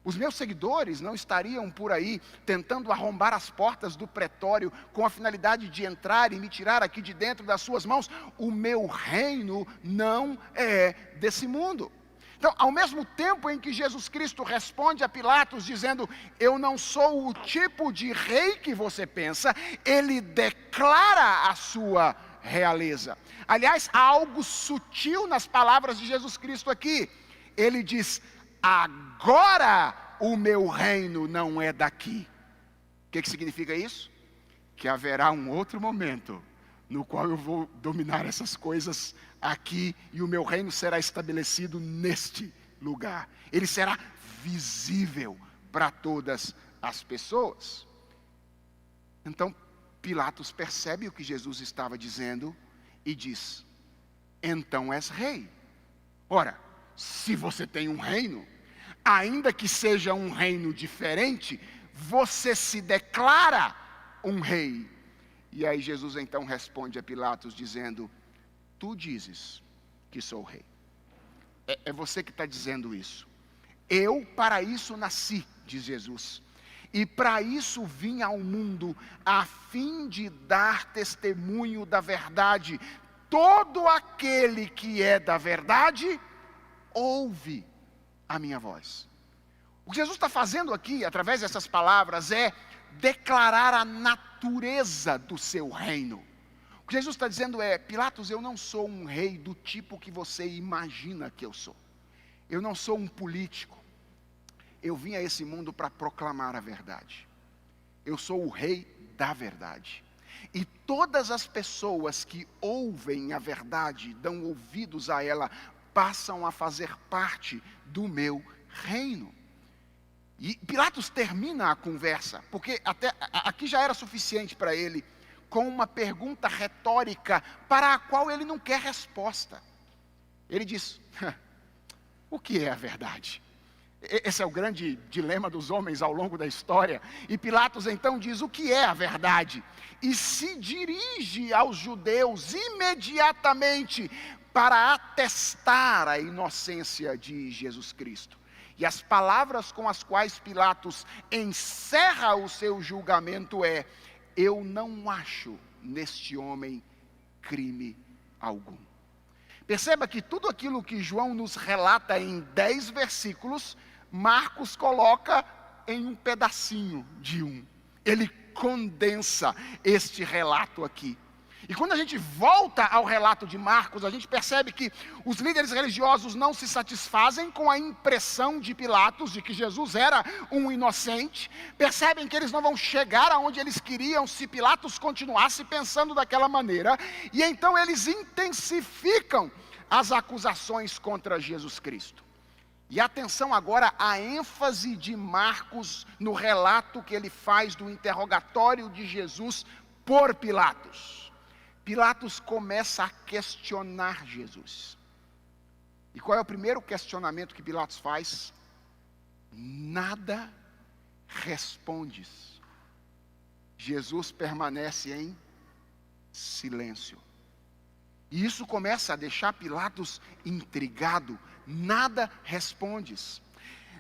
Os meus seguidores não estariam por aí tentando arrombar as portas do pretório com a finalidade de entrar e me tirar aqui de dentro das suas mãos? O meu reino não é desse mundo. Então, ao mesmo tempo em que Jesus Cristo responde a Pilatos dizendo: eu não sou o tipo de rei que você pensa, ele declara a sua realeza. Aliás, há algo sutil nas palavras de Jesus Cristo aqui. Ele diz: agora o meu reino não é daqui. O que significa isso? Que haverá um outro momento no qual eu vou dominar essas coisas aqui e o meu reino será estabelecido neste lugar. Ele será visível para todas as pessoas. Então Pilatos percebe o que Jesus estava dizendo e diz: então és rei. Ora, se você tem um reino, ainda que seja um reino diferente, você se declara um rei. E aí Jesus então responde a Pilatos dizendo: tu dizes que sou rei. É você que está dizendo isso. Eu para isso nasci, diz Jesus. E para isso vim ao mundo, a fim de dar testemunho da verdade. Todo aquele que é da verdade, ouve a minha voz. O que Jesus está fazendo aqui, através dessas palavras, é declarar a natureza do seu reino. O que Jesus está dizendo é: Pilatos, eu não sou um rei do tipo que você imagina que eu sou. Eu não sou um político. Eu vim a esse mundo para proclamar a verdade. Eu sou o rei da verdade. E todas as pessoas que ouvem a verdade, dão ouvidos a ela, passam a fazer parte do meu reino. E Pilatos termina a conversa, porque até aqui já era suficiente para ele, com uma pergunta retórica para a qual ele não quer resposta. Ele diz: o que é a verdade? Esse é o grande dilema dos homens ao longo da história. E Pilatos então diz: o que é a verdade? E se dirige aos judeus imediatamente para atestar a inocência de Jesus Cristo. E as palavras com as quais Pilatos encerra o seu julgamento é: eu não acho neste homem crime algum. Perceba que tudo aquilo que João nos relata em 10 versículos, Marcos coloca em um pedacinho de um. Ele condensa este relato aqui. E quando a gente volta ao relato de Marcos, a gente percebe que os líderes religiosos não se satisfazem com a impressão de Pilatos de que Jesus era um inocente. Percebem que eles não vão chegar aonde eles queriam se Pilatos continuasse pensando daquela maneira. E então eles intensificam as acusações contra Jesus Cristo. E atenção agora à ênfase de Marcos no relato que ele faz do interrogatório de Jesus por Pilatos. Pilatos começa a questionar Jesus. E qual é o primeiro questionamento que Pilatos faz? Nada respondes? Jesus permanece em silêncio. E isso começa a deixar Pilatos intrigado. Nada respondes.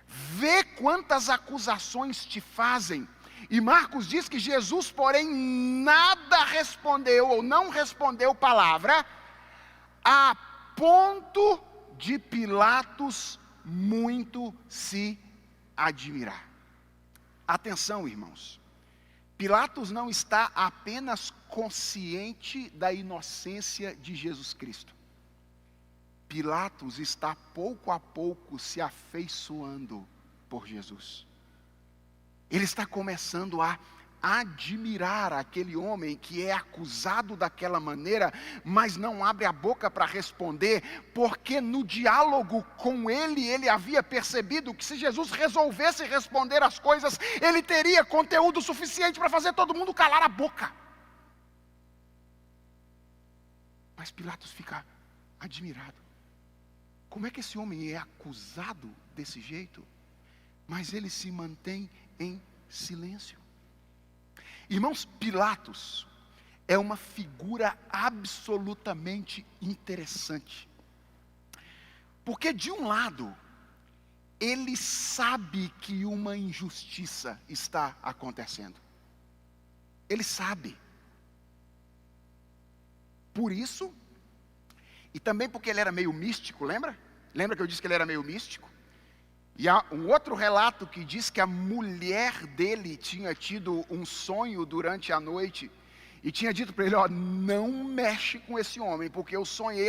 Vê quantas acusações te fazem. E Marcos diz que Jesus, porém, nada respondeu, ou não respondeu palavra, a ponto de Pilatos muito se admirar. Atenção, irmãos. Pilatos não está apenas consciente da inocência de Jesus Cristo. Pilatos está pouco a pouco se afeiçoando por Jesus. Ele está começando a admirar aquele homem que é acusado daquela maneira, mas não abre a boca para responder, porque no diálogo com ele havia percebido que se Jesus resolvesse responder as coisas, ele teria conteúdo suficiente para fazer todo mundo calar a boca. Mas Pilatos fica admirado. Como é que esse homem é acusado desse jeito? Mas ele se mantém em silêncio. Irmãos, Pilatos é uma figura absolutamente interessante. Porque de um lado, ele sabe que uma injustiça está acontecendo. Ele sabe. Por isso, e também porque ele era meio místico, lembra? Lembra que eu disse que ele era meio místico? E há um outro relato que diz que a mulher dele tinha tido um sonho durante a noite e tinha dito para ele, não mexe com esse homem, porque eu sonhei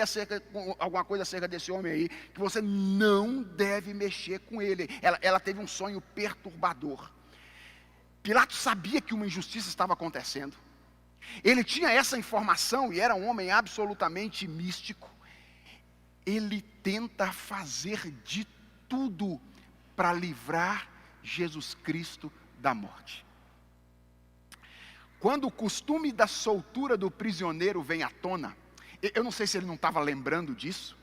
alguma coisa acerca desse homem aí, que você não deve mexer com ele. Ela teve um sonho perturbador. Pilatos sabia que uma injustiça estava acontecendo. Ele tinha essa informação e era um homem absolutamente místico. Ele tenta fazer de tudo para livrar Jesus Cristo da morte. Quando o costume da soltura do prisioneiro vem à tona, eu não sei se ele não estava lembrando disso,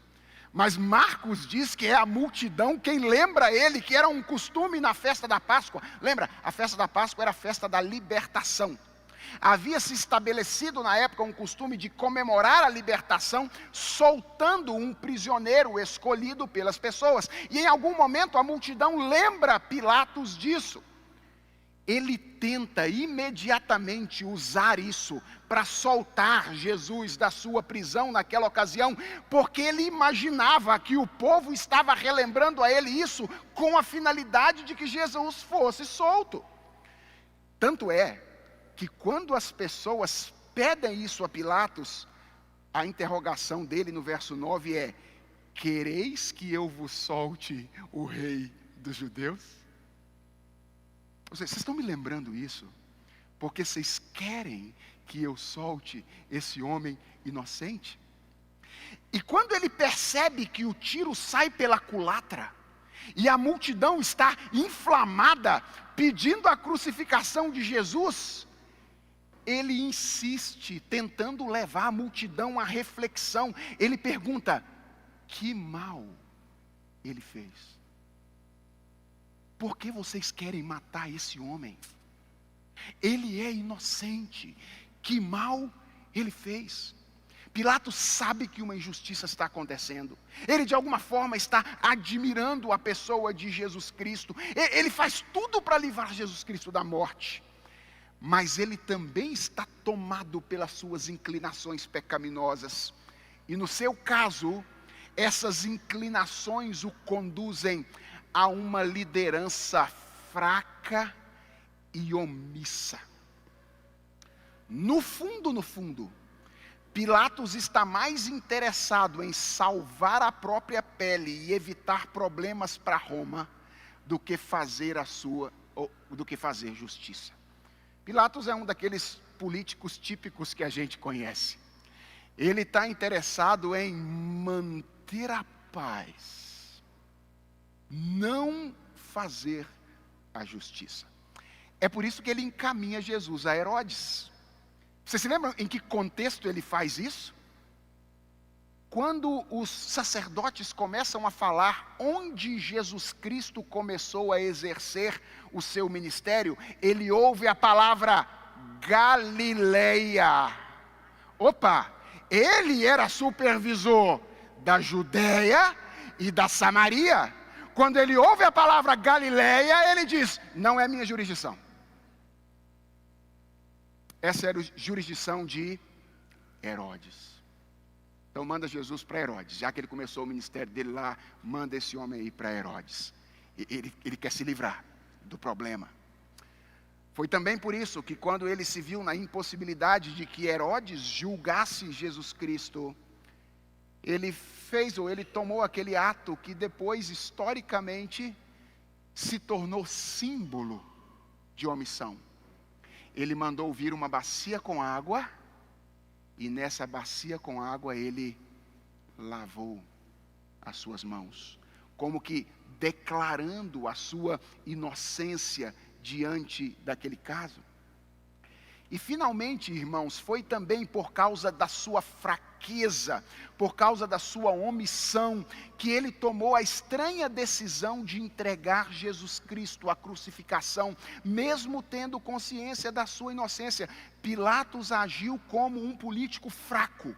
mas Marcos diz que é a multidão quem lembra ele que era um costume na festa da Páscoa. Lembra, a festa da Páscoa era a festa da libertação. Havia se estabelecido na época um costume de comemorar a libertação soltando um prisioneiro escolhido pelas pessoas. E em algum momento a multidão lembra Pilatos disso. Ele tenta imediatamente usar isso para soltar Jesus da sua prisão naquela ocasião, porque ele imaginava que o povo estava relembrando a ele isso com a finalidade de que Jesus fosse solto. Tanto é que quando as pessoas pedem isso a Pilatos, a interrogação dele no verso 9 é: quereis que eu vos solte o rei dos judeus? Vocês estão me lembrando isso? Porque vocês querem que eu solte esse homem inocente? E quando ele percebe que o tiro sai pela culatra, e a multidão está inflamada, pedindo a crucificação de Jesus, ele insiste, tentando levar a multidão à reflexão. Ele pergunta: que mal ele fez? Por que vocês querem matar esse homem? Ele é inocente. Que mal ele fez? Pilatos sabe que uma injustiça está acontecendo. Ele de alguma forma está admirando a pessoa de Jesus Cristo. Ele faz tudo para livrar Jesus Cristo da morte. Mas ele também está tomado pelas suas inclinações pecaminosas. E no seu caso, essas inclinações o conduzem a uma liderança fraca e omissa. No fundo, Pilatos está mais interessado em salvar a própria pele e evitar problemas para Roma do que fazer justiça. Pilatos é um daqueles políticos típicos que a gente conhece. Ele está interessado em manter a paz, não fazer a justiça. É por isso que ele encaminha Jesus a Herodes. Você se lembra em que contexto ele faz isso? quando os sacerdotes começam a falar onde Jesus Cristo começou a exercer o seu ministério, ele ouve a palavra Galileia. Opa, ele era supervisor da Judéia e da Samaria. Quando ele ouve a palavra Galileia, ele diz: não é minha jurisdição. Essa era a jurisdição de Herodes. Então manda Jesus para Herodes. Já que ele começou o ministério dele lá, manda esse homem aí para Herodes. Ele quer se livrar do problema. Foi também por isso que quando ele se viu na impossibilidade de que Herodes julgasse Jesus Cristo, ele tomou aquele ato que depois, historicamente, se tornou símbolo de omissão. Ele mandou vir uma bacia com água, e nessa bacia com água ele lavou as suas mãos, como que declarando a sua inocência diante daquele caso. E finalmente, irmãos, foi também por causa da sua fraqueza, por causa da sua omissão, que ele tomou a estranha decisão de entregar Jesus Cristo à crucificação, mesmo tendo consciência da sua inocência. Pilatos agiu como um político fraco.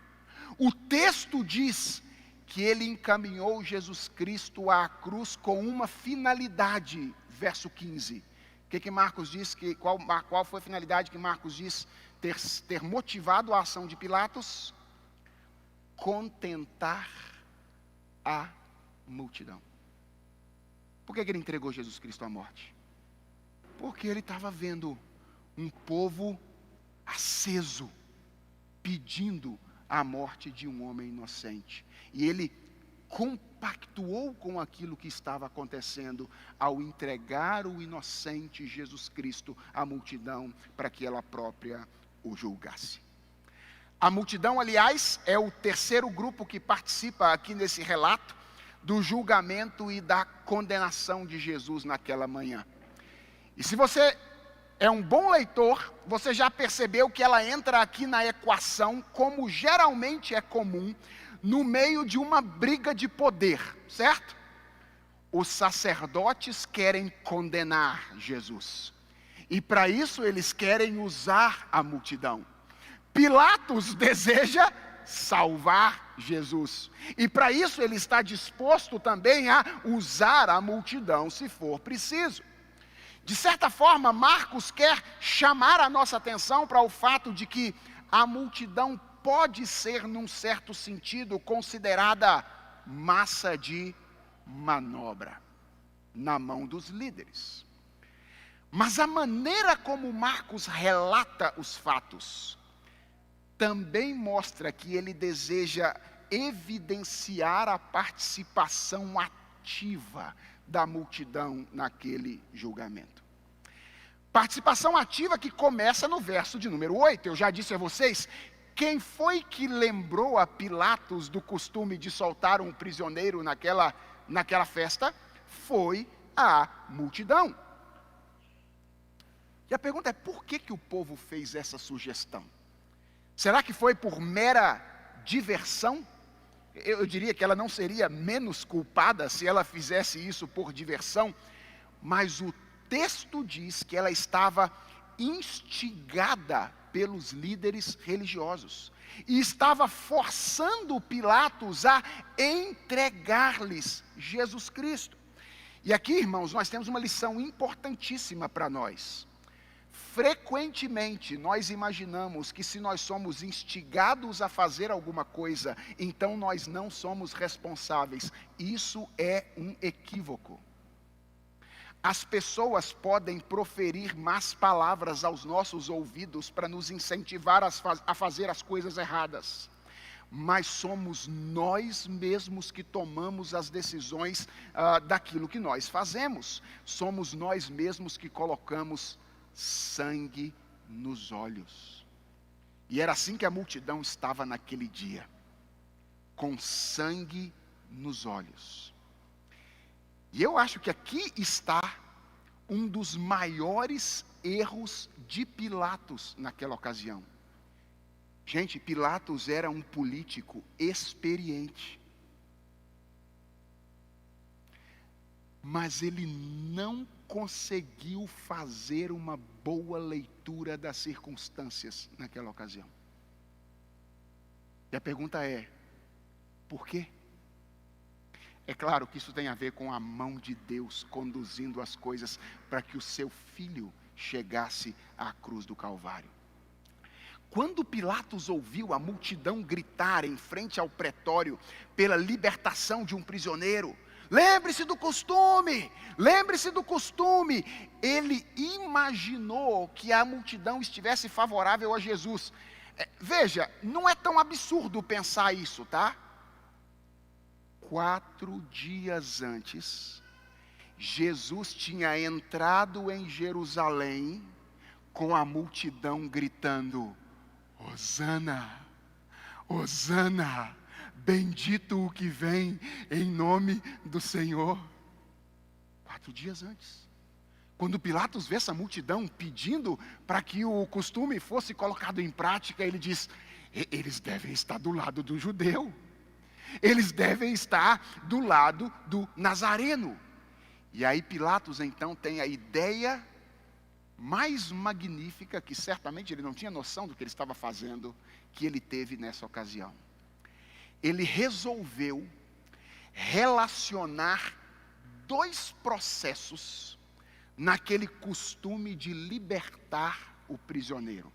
O texto diz que ele encaminhou Jesus Cristo à cruz com uma finalidade, verso 15. O que Marcos diz? Qual foi a finalidade que Marcos diz ter motivado a ação de Pilatos? Contentar a multidão. Por que ele entregou Jesus Cristo à morte? Porque ele estava vendo um povo aceso, pedindo a morte de um homem inocente. E ele compactuou com aquilo que estava acontecendo ao entregar o inocente Jesus Cristo à multidão para que ela própria o julgasse. A multidão, aliás, é o terceiro grupo que participa aqui nesse relato do julgamento e da condenação de Jesus naquela manhã. E se você é um bom leitor, você já percebeu que ela entra aqui na equação, como geralmente é comum, no meio de uma briga de poder, certo? Os sacerdotes querem condenar Jesus. E para isso eles querem usar a multidão. Pilatos deseja salvar Jesus. E para isso ele está disposto também a usar a multidão se for preciso. De certa forma, Marcos quer chamar a nossa atenção para o fato de que a multidão pode ser, num certo sentido, considerada massa de manobra na mão dos líderes. Mas a maneira como Marcos relata os fatos também mostra que ele deseja evidenciar a participação ativa da multidão naquele julgamento. Participação ativa que começa no verso de número 8. Eu já disse a vocês, quem foi que lembrou a Pilatos do costume de soltar um prisioneiro naquela festa? Foi a multidão. E a pergunta é, por que o povo fez essa sugestão? Será que foi por mera diversão? Eu diria que ela não seria menos culpada se ela fizesse isso por diversão, mas o texto diz que ela estava instigada pelos líderes religiosos e estava forçando Pilatos a entregar-lhes Jesus Cristo. E aqui, irmãos, nós temos uma lição importantíssima para nós. Frequentemente nós imaginamos que se nós somos instigados a fazer alguma coisa, então nós não somos responsáveis. Isso é um equívoco. As pessoas podem proferir más palavras aos nossos ouvidos para nos incentivar a fazer as coisas erradas. Mas somos nós mesmos que tomamos as decisões daquilo que nós fazemos. Somos nós mesmos que colocamos sangue nos olhos. E era assim que a multidão estava naquele dia, com sangue nos olhos. E eu acho que aqui está um dos maiores erros de Pilatos naquela ocasião. Gente, Pilatos era um político experiente. Mas ele não conseguiu fazer uma boa leitura das circunstâncias naquela ocasião. E a pergunta é: por quê? É claro que isso tem a ver com a mão de Deus conduzindo as coisas para que o seu filho chegasse à cruz do Calvário. Quando Pilatos ouviu a multidão gritar em frente ao pretório pela libertação de um prisioneiro, lembre-se do costume, lembre-se do costume. Ele imaginou que a multidão estivesse favorável a Jesus. Veja, não é tão absurdo pensar isso, tá? 4 dias antes, Jesus tinha entrado em Jerusalém com a multidão gritando: Hosana, Hosana, bendito o que vem em nome do Senhor. 4 dias antes. Quando Pilatos vê essa multidão pedindo para que o costume fosse colocado em prática, ele diz: eles devem estar do lado do judeu. Eles devem estar do lado do nazareno. E aí Pilatos então tem a ideia mais magnífica, que certamente ele não tinha noção do que ele estava fazendo, que ele teve nessa ocasião. Ele resolveu relacionar 2 processos naquele costume de libertar o prisioneiro.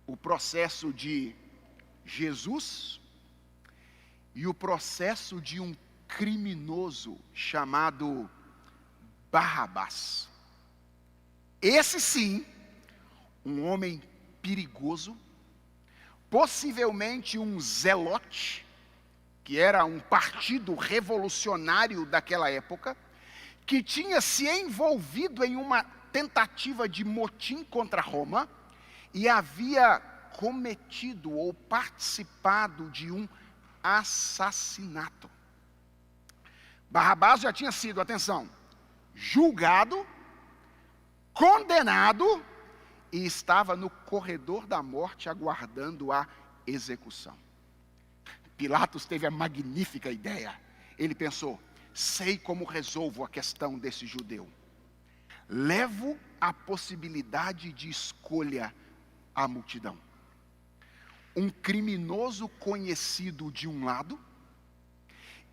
O processo de Jesus e o processo de um criminoso chamado Barrabás. Esse sim, um homem perigoso, possivelmente um zelote, que era um partido revolucionário daquela época, que tinha se envolvido em uma tentativa de motim contra Roma e havia cometido ou participado de um assassinato. Barrabás já tinha sido, atenção, julgado, condenado e estava no corredor da morte aguardando a execução. Pilatos teve a magnífica ideia. Ele pensou: sei como resolvo a questão desse judeu. Levo a possibilidade de escolha à multidão. Um criminoso conhecido de um lado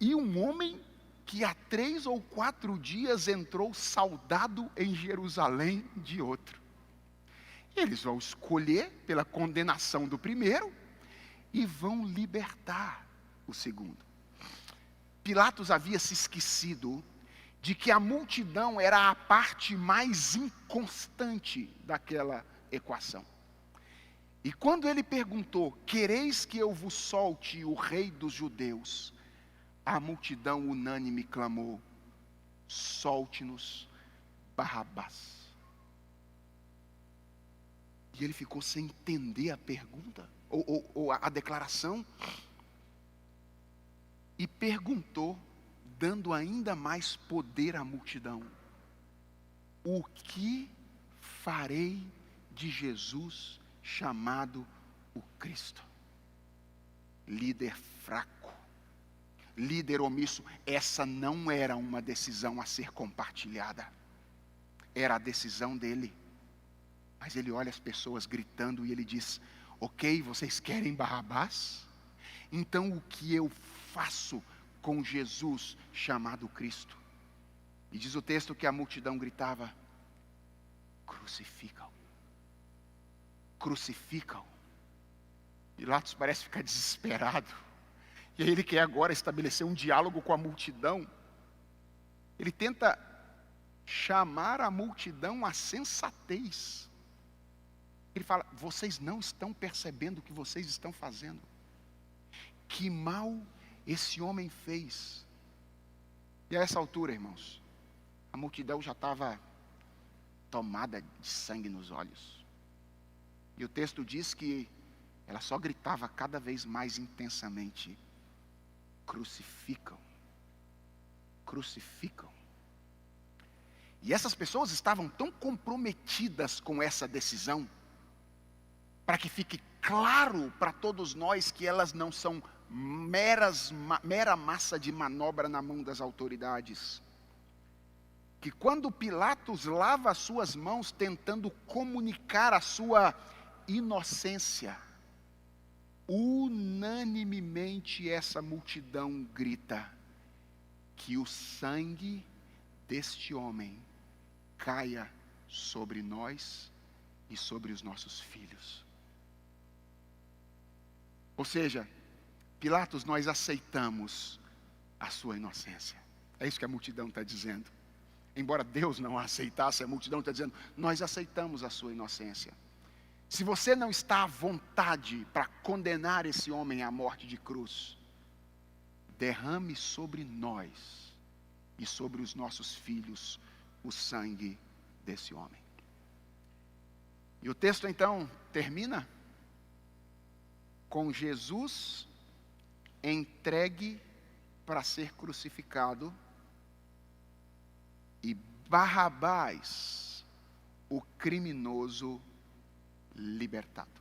e um homem que há 3 ou 4 dias entrou saudado em Jerusalém de outro. Eles vão escolher pela condenação do primeiro e vão libertar o segundo. Pilatos havia se esquecido de que a multidão era a parte mais inconstante daquela equação. E quando ele perguntou: quereis que eu vos solte o rei dos judeus? A multidão unânime clamou: solte-nos Barrabás. E ele ficou sem entender a pergunta, ou a declaração, e perguntou, dando ainda mais poder à multidão: o que farei de Jesus chamado o Cristo? Líder fraco, líder omisso. Essa não era uma decisão a ser compartilhada, era a decisão dele. Mas ele olha as pessoas gritando e ele diz: ok, vocês querem Barrabás? Então o que eu faço com Jesus chamado Cristo? E diz o texto que a multidão gritava: crucificam, crucificam. Pilatos parece ficar desesperado. E aí ele quer agora estabelecer um diálogo com a multidão. Ele tenta chamar a multidão à sensatez. Ele fala: vocês não estão percebendo o que vocês estão fazendo. Que mal esse homem fez. E a essa altura, irmãos, a multidão já estava tomada de sangue nos olhos. E o texto diz que ela só gritava cada vez mais intensamente: crucificam, crucificam. E essas pessoas estavam tão comprometidas com essa decisão, para que fique claro para todos nós que elas não são mera massa de manobra na mão das autoridades. Que quando Pilatos lava as suas mãos tentando comunicar a sua inocência, unanimemente essa multidão grita: que o sangue deste homem caia sobre nós e sobre os nossos filhos. Ou seja, Pilatos, nós aceitamos a sua inocência. É isso que a multidão está dizendo. Embora Deus não a aceitasse, a multidão está dizendo: nós aceitamos a sua inocência. Se você não está à vontade para condenar esse homem à morte de cruz, derrame sobre nós e sobre os nossos filhos o sangue desse homem. E o texto então termina com Jesus entregue para ser crucificado e Barrabás, o criminoso, libertado.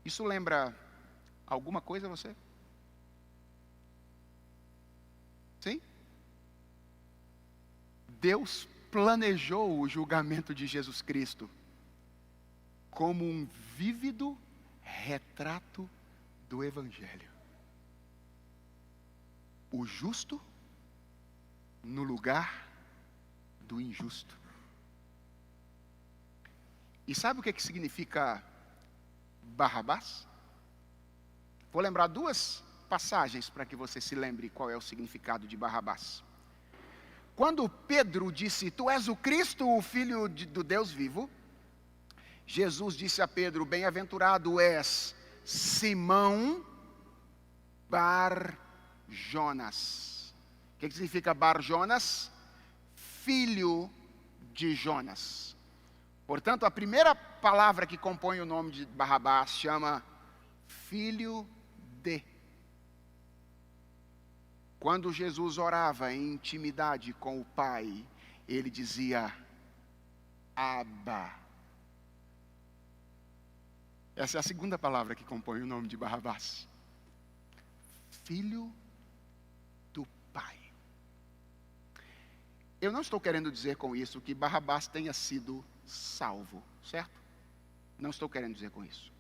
Isso lembra alguma coisa a você? Sim? Deus planejou o julgamento de Jesus Cristo como um vívido retrato do Evangelho. O justo no lugar do injusto. E sabe o que significa Barrabás? Vou lembrar duas passagens para que você se lembre qual é o significado de Barrabás. Quando Pedro disse: tu és o Cristo, o Filho do Deus vivo, Jesus disse a Pedro: bem-aventurado és Simão Bar-Jonas. O que significa Bar-Jonas? Filho de Jonas. Portanto, a primeira palavra que compõe o nome de Barrabás chama filho de. Quando Jesus orava em intimidade com o Pai, ele dizia Abba. Essa é a segunda palavra que compõe o nome de Barrabás. Filho do Pai. Eu não estou querendo dizer com isso que Barrabás tenha sido salvo, certo? Não estou querendo dizer com isso.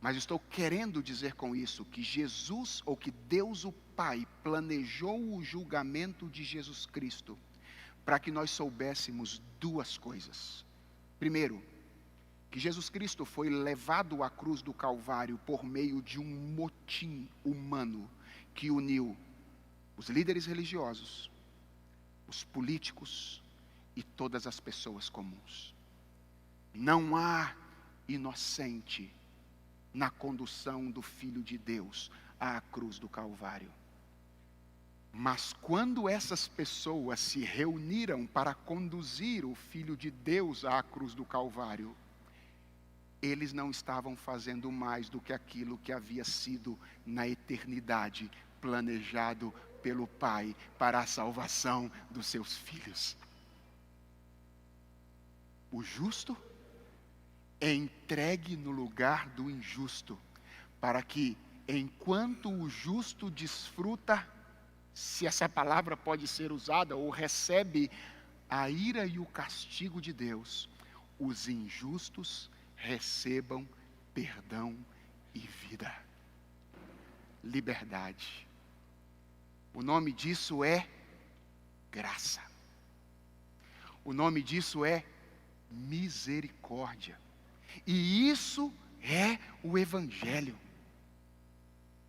Mas estou querendo dizer com isso que Jesus, ou que Deus o Pai, planejou o julgamento de Jesus Cristo para que nós soubéssemos duas coisas. Primeiro, que Jesus Cristo foi levado à cruz do Calvário por meio de um motim humano que uniu os líderes religiosos, os políticos e todas as pessoas comuns. Não há inocente na condução do Filho de Deus à cruz do Calvário. Mas quando essas pessoas se reuniram para conduzir o Filho de Deus à cruz do Calvário, eles não estavam fazendo mais do que aquilo que havia sido na eternidade planejado pelo Pai para a salvação dos seus filhos. O justo é entregue no lugar do injusto, para que, enquanto o justo desfruta, se essa palavra pode ser usada, ou recebe a ira e o castigo de Deus, os injustos recebam perdão e vida. Liberdade. O nome disso é graça. O nome disso é misericórdia. E isso é o Evangelho.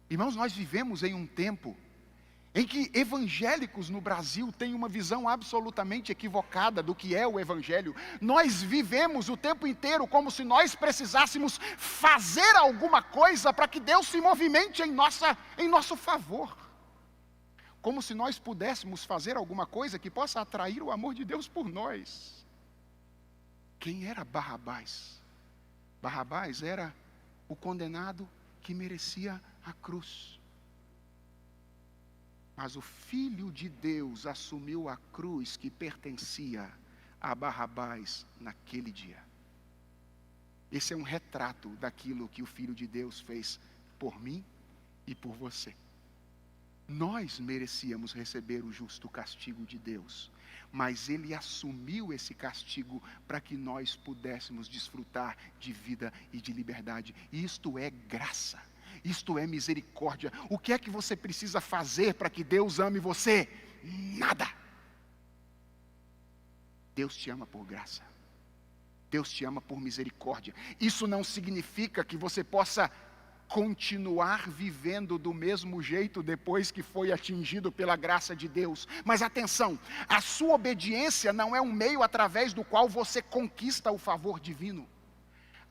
Irmãos, nós vivemos em um tempo em que evangélicos no Brasil têm uma visão absolutamente equivocada do que é o Evangelho. Nós vivemos o tempo inteiro como se nós precisássemos fazer alguma coisa para que Deus se movimente em nosso favor. Como se nós pudéssemos fazer alguma coisa que possa atrair o amor de Deus por nós. Quem era Barrabás? Barrabás era o condenado que merecia a cruz. Mas o Filho de Deus assumiu a cruz que pertencia a Barrabás naquele dia. Esse é um retrato daquilo que o Filho de Deus fez por mim e por você. Nós merecíamos receber o justo castigo de Deus, mas Ele assumiu esse castigo para que nós pudéssemos desfrutar de vida e de liberdade. E isto é graça, isto é misericórdia. O que é que você precisa fazer para que Deus ame você? Nada. Deus te ama por graça. Deus te ama por misericórdia. Isso não significa que você possa continuar vivendo do mesmo jeito depois que foi atingido pela graça de Deus. Mas atenção, a sua obediência não é um meio através do qual você conquista o favor divino.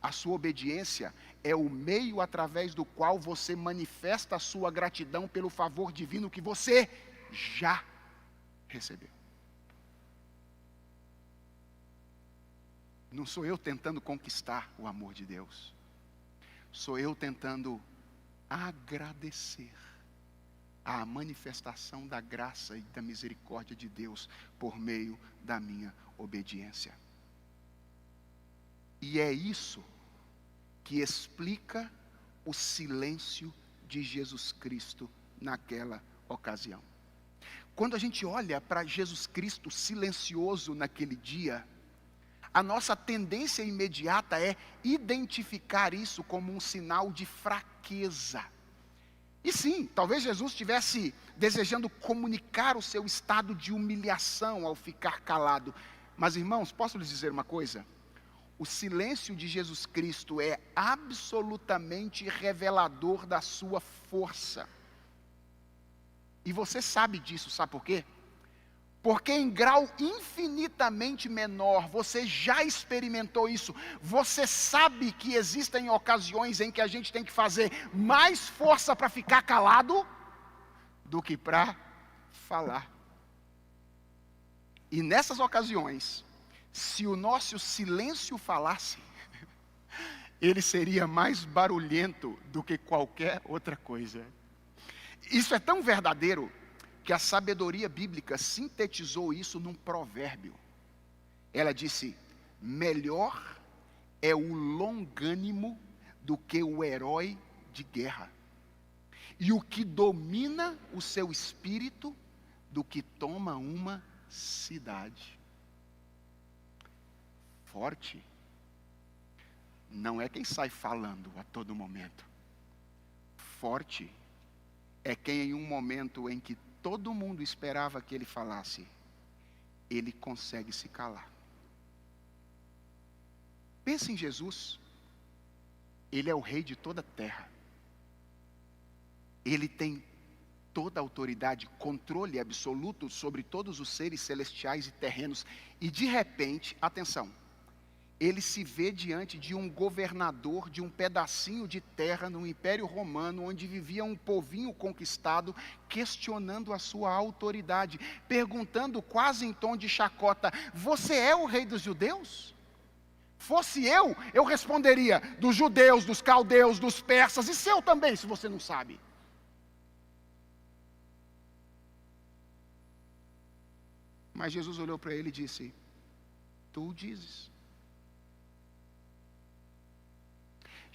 A sua obediência é o meio através do qual você manifesta a sua gratidão pelo favor divino que você já recebeu. Não sou eu tentando conquistar o amor de Deus. Sou eu tentando agradecer a manifestação da graça e da misericórdia de Deus por meio da minha obediência. E é isso que explica o silêncio de Jesus Cristo naquela ocasião. Quando a gente olha para Jesus Cristo silencioso naquele dia, a nossa tendência imediata é identificar isso como um sinal de fraqueza. E sim, talvez Jesus estivesse desejando comunicar o seu estado de humilhação ao ficar calado. Mas irmãos, posso lhes dizer uma coisa? O silêncio de Jesus Cristo é absolutamente revelador da sua força. E você sabe disso, sabe por quê? Porque em grau infinitamente menor, você já experimentou isso. Você sabe que existem ocasiões em que a gente tem que fazer mais força para ficar calado do que para falar. E nessas ocasiões, se o nosso silêncio falasse, ele seria mais barulhento do que qualquer outra coisa. Isso é tão verdadeiro que a sabedoria bíblica sintetizou isso num provérbio. Ela disse: melhor é o longânimo do que o herói de guerra, e o que domina o seu espírito do que toma uma cidade. Forte não é quem sai falando a todo momento. Forte é quem, em um momento em que todo mundo esperava que ele falasse, ele consegue se calar. Pense em Jesus. Ele é o rei de toda a terra. Ele tem toda a autoridade, controle absoluto sobre todos os seres celestiais e terrenos. E de repente, atenção, ele se vê diante de um governador de um pedacinho de terra no Império Romano, onde vivia um povinho conquistado, questionando a sua autoridade, perguntando quase em tom de chacota: você é o rei dos judeus? Fosse eu responderia: dos judeus, dos caldeus, dos persas, e seu também, se você não sabe. Mas Jesus olhou para ele e disse: tu o dizes.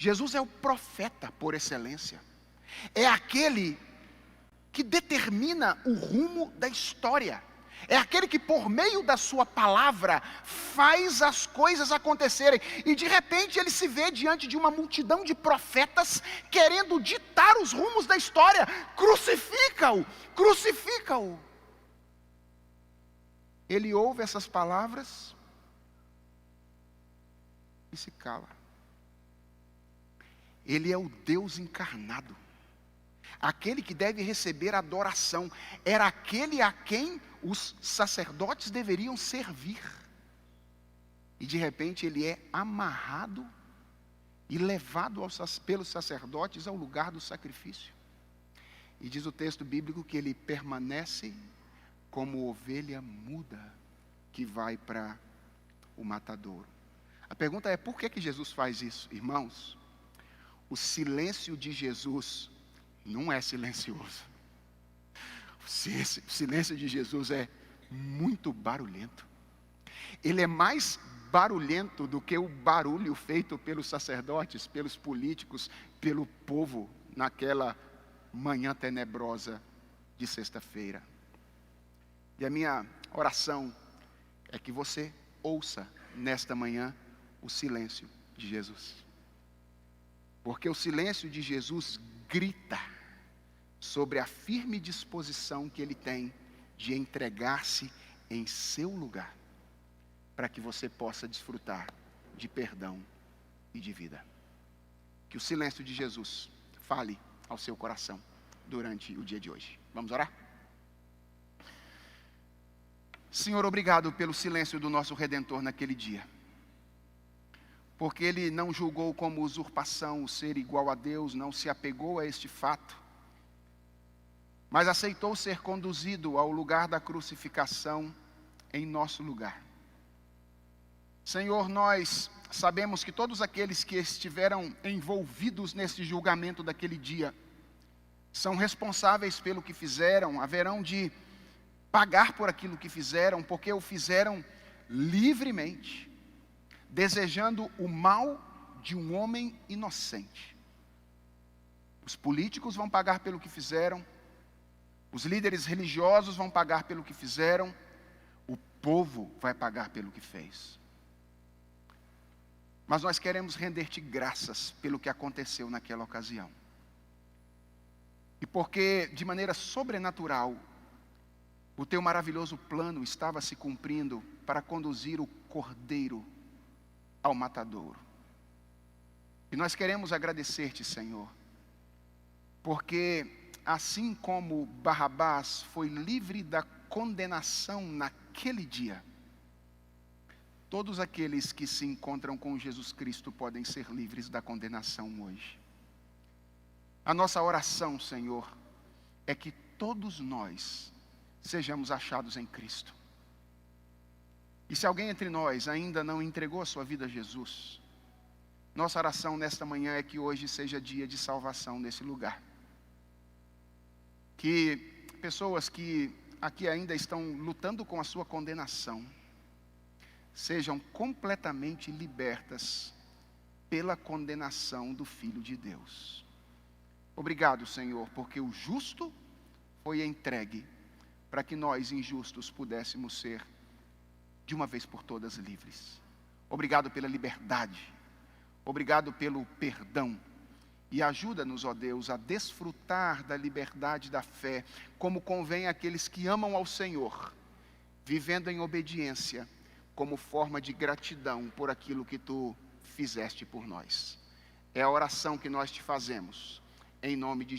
Jesus é o profeta por excelência. É aquele que determina o rumo da história. É aquele que, por meio da sua palavra, faz as coisas acontecerem. E de repente ele se vê diante de uma multidão de profetas querendo ditar os rumos da história. Crucifica-o! Crucifica-o! Ele ouve essas palavras e se cala. Ele é o Deus encarnado, aquele que deve receber adoração. Era aquele a quem os sacerdotes deveriam servir. E de repente ele é amarrado e levado pelos sacerdotes ao lugar do sacrifício. E diz o texto bíblico que ele permanece como ovelha muda que vai para o matadouro. A pergunta é: por que Jesus faz isso, irmãos? O silêncio de Jesus não é silencioso. O silêncio de Jesus é muito barulhento. Ele é mais barulhento do que o barulho feito pelos sacerdotes, pelos políticos, pelo povo naquela manhã tenebrosa de sexta-feira. E a minha oração é que você ouça nesta manhã o silêncio de Jesus. Porque o silêncio de Jesus grita sobre a firme disposição que ele tem de entregar-se em seu lugar, para que você possa desfrutar de perdão e de vida. Que o silêncio de Jesus fale ao seu coração durante o dia de hoje. Vamos orar? Senhor, obrigado pelo silêncio do nosso Redentor naquele dia. Porque ele não julgou como usurpação o ser igual a Deus, não se apegou a este fato, mas aceitou ser conduzido ao lugar da crucificação em nosso lugar. Senhor, nós sabemos que todos aqueles que estiveram envolvidos nesse julgamento daquele dia são responsáveis pelo que fizeram, haverão de pagar por aquilo que fizeram, porque o fizeram livremente, desejando o mal de um homem inocente. Os políticos vão pagar pelo que fizeram, os líderes religiosos vão pagar pelo que fizeram, o povo vai pagar pelo que fez. Mas nós queremos render-te graças pelo que aconteceu naquela ocasião. E porque, de maneira sobrenatural, o teu maravilhoso plano estava se cumprindo para conduzir o cordeiro ao matadouro. E nós queremos agradecer-te, Senhor, porque assim como Barrabás foi livre da condenação naquele dia, todos aqueles que se encontram com Jesus Cristo podem ser livres da condenação hoje. A nossa oração, Senhor, é que todos nós sejamos achados em Cristo. E se alguém entre nós ainda não entregou a sua vida a Jesus, nossa oração nesta manhã é que hoje seja dia de salvação nesse lugar. Que pessoas que aqui ainda estão lutando com a sua condenação, sejam completamente libertas pela condenação do Filho de Deus. Obrigado, Senhor, porque o justo foi entregue para que nós, injustos, pudéssemos ser, de uma vez por todas, livres. Obrigado pela liberdade, obrigado pelo perdão, e ajuda-nos, ó Deus, a desfrutar da liberdade da fé, como convém àqueles que amam ao Senhor, vivendo em obediência, como forma de gratidão por aquilo que Tu fizeste por nós. É a oração que nós te fazemos, em nome de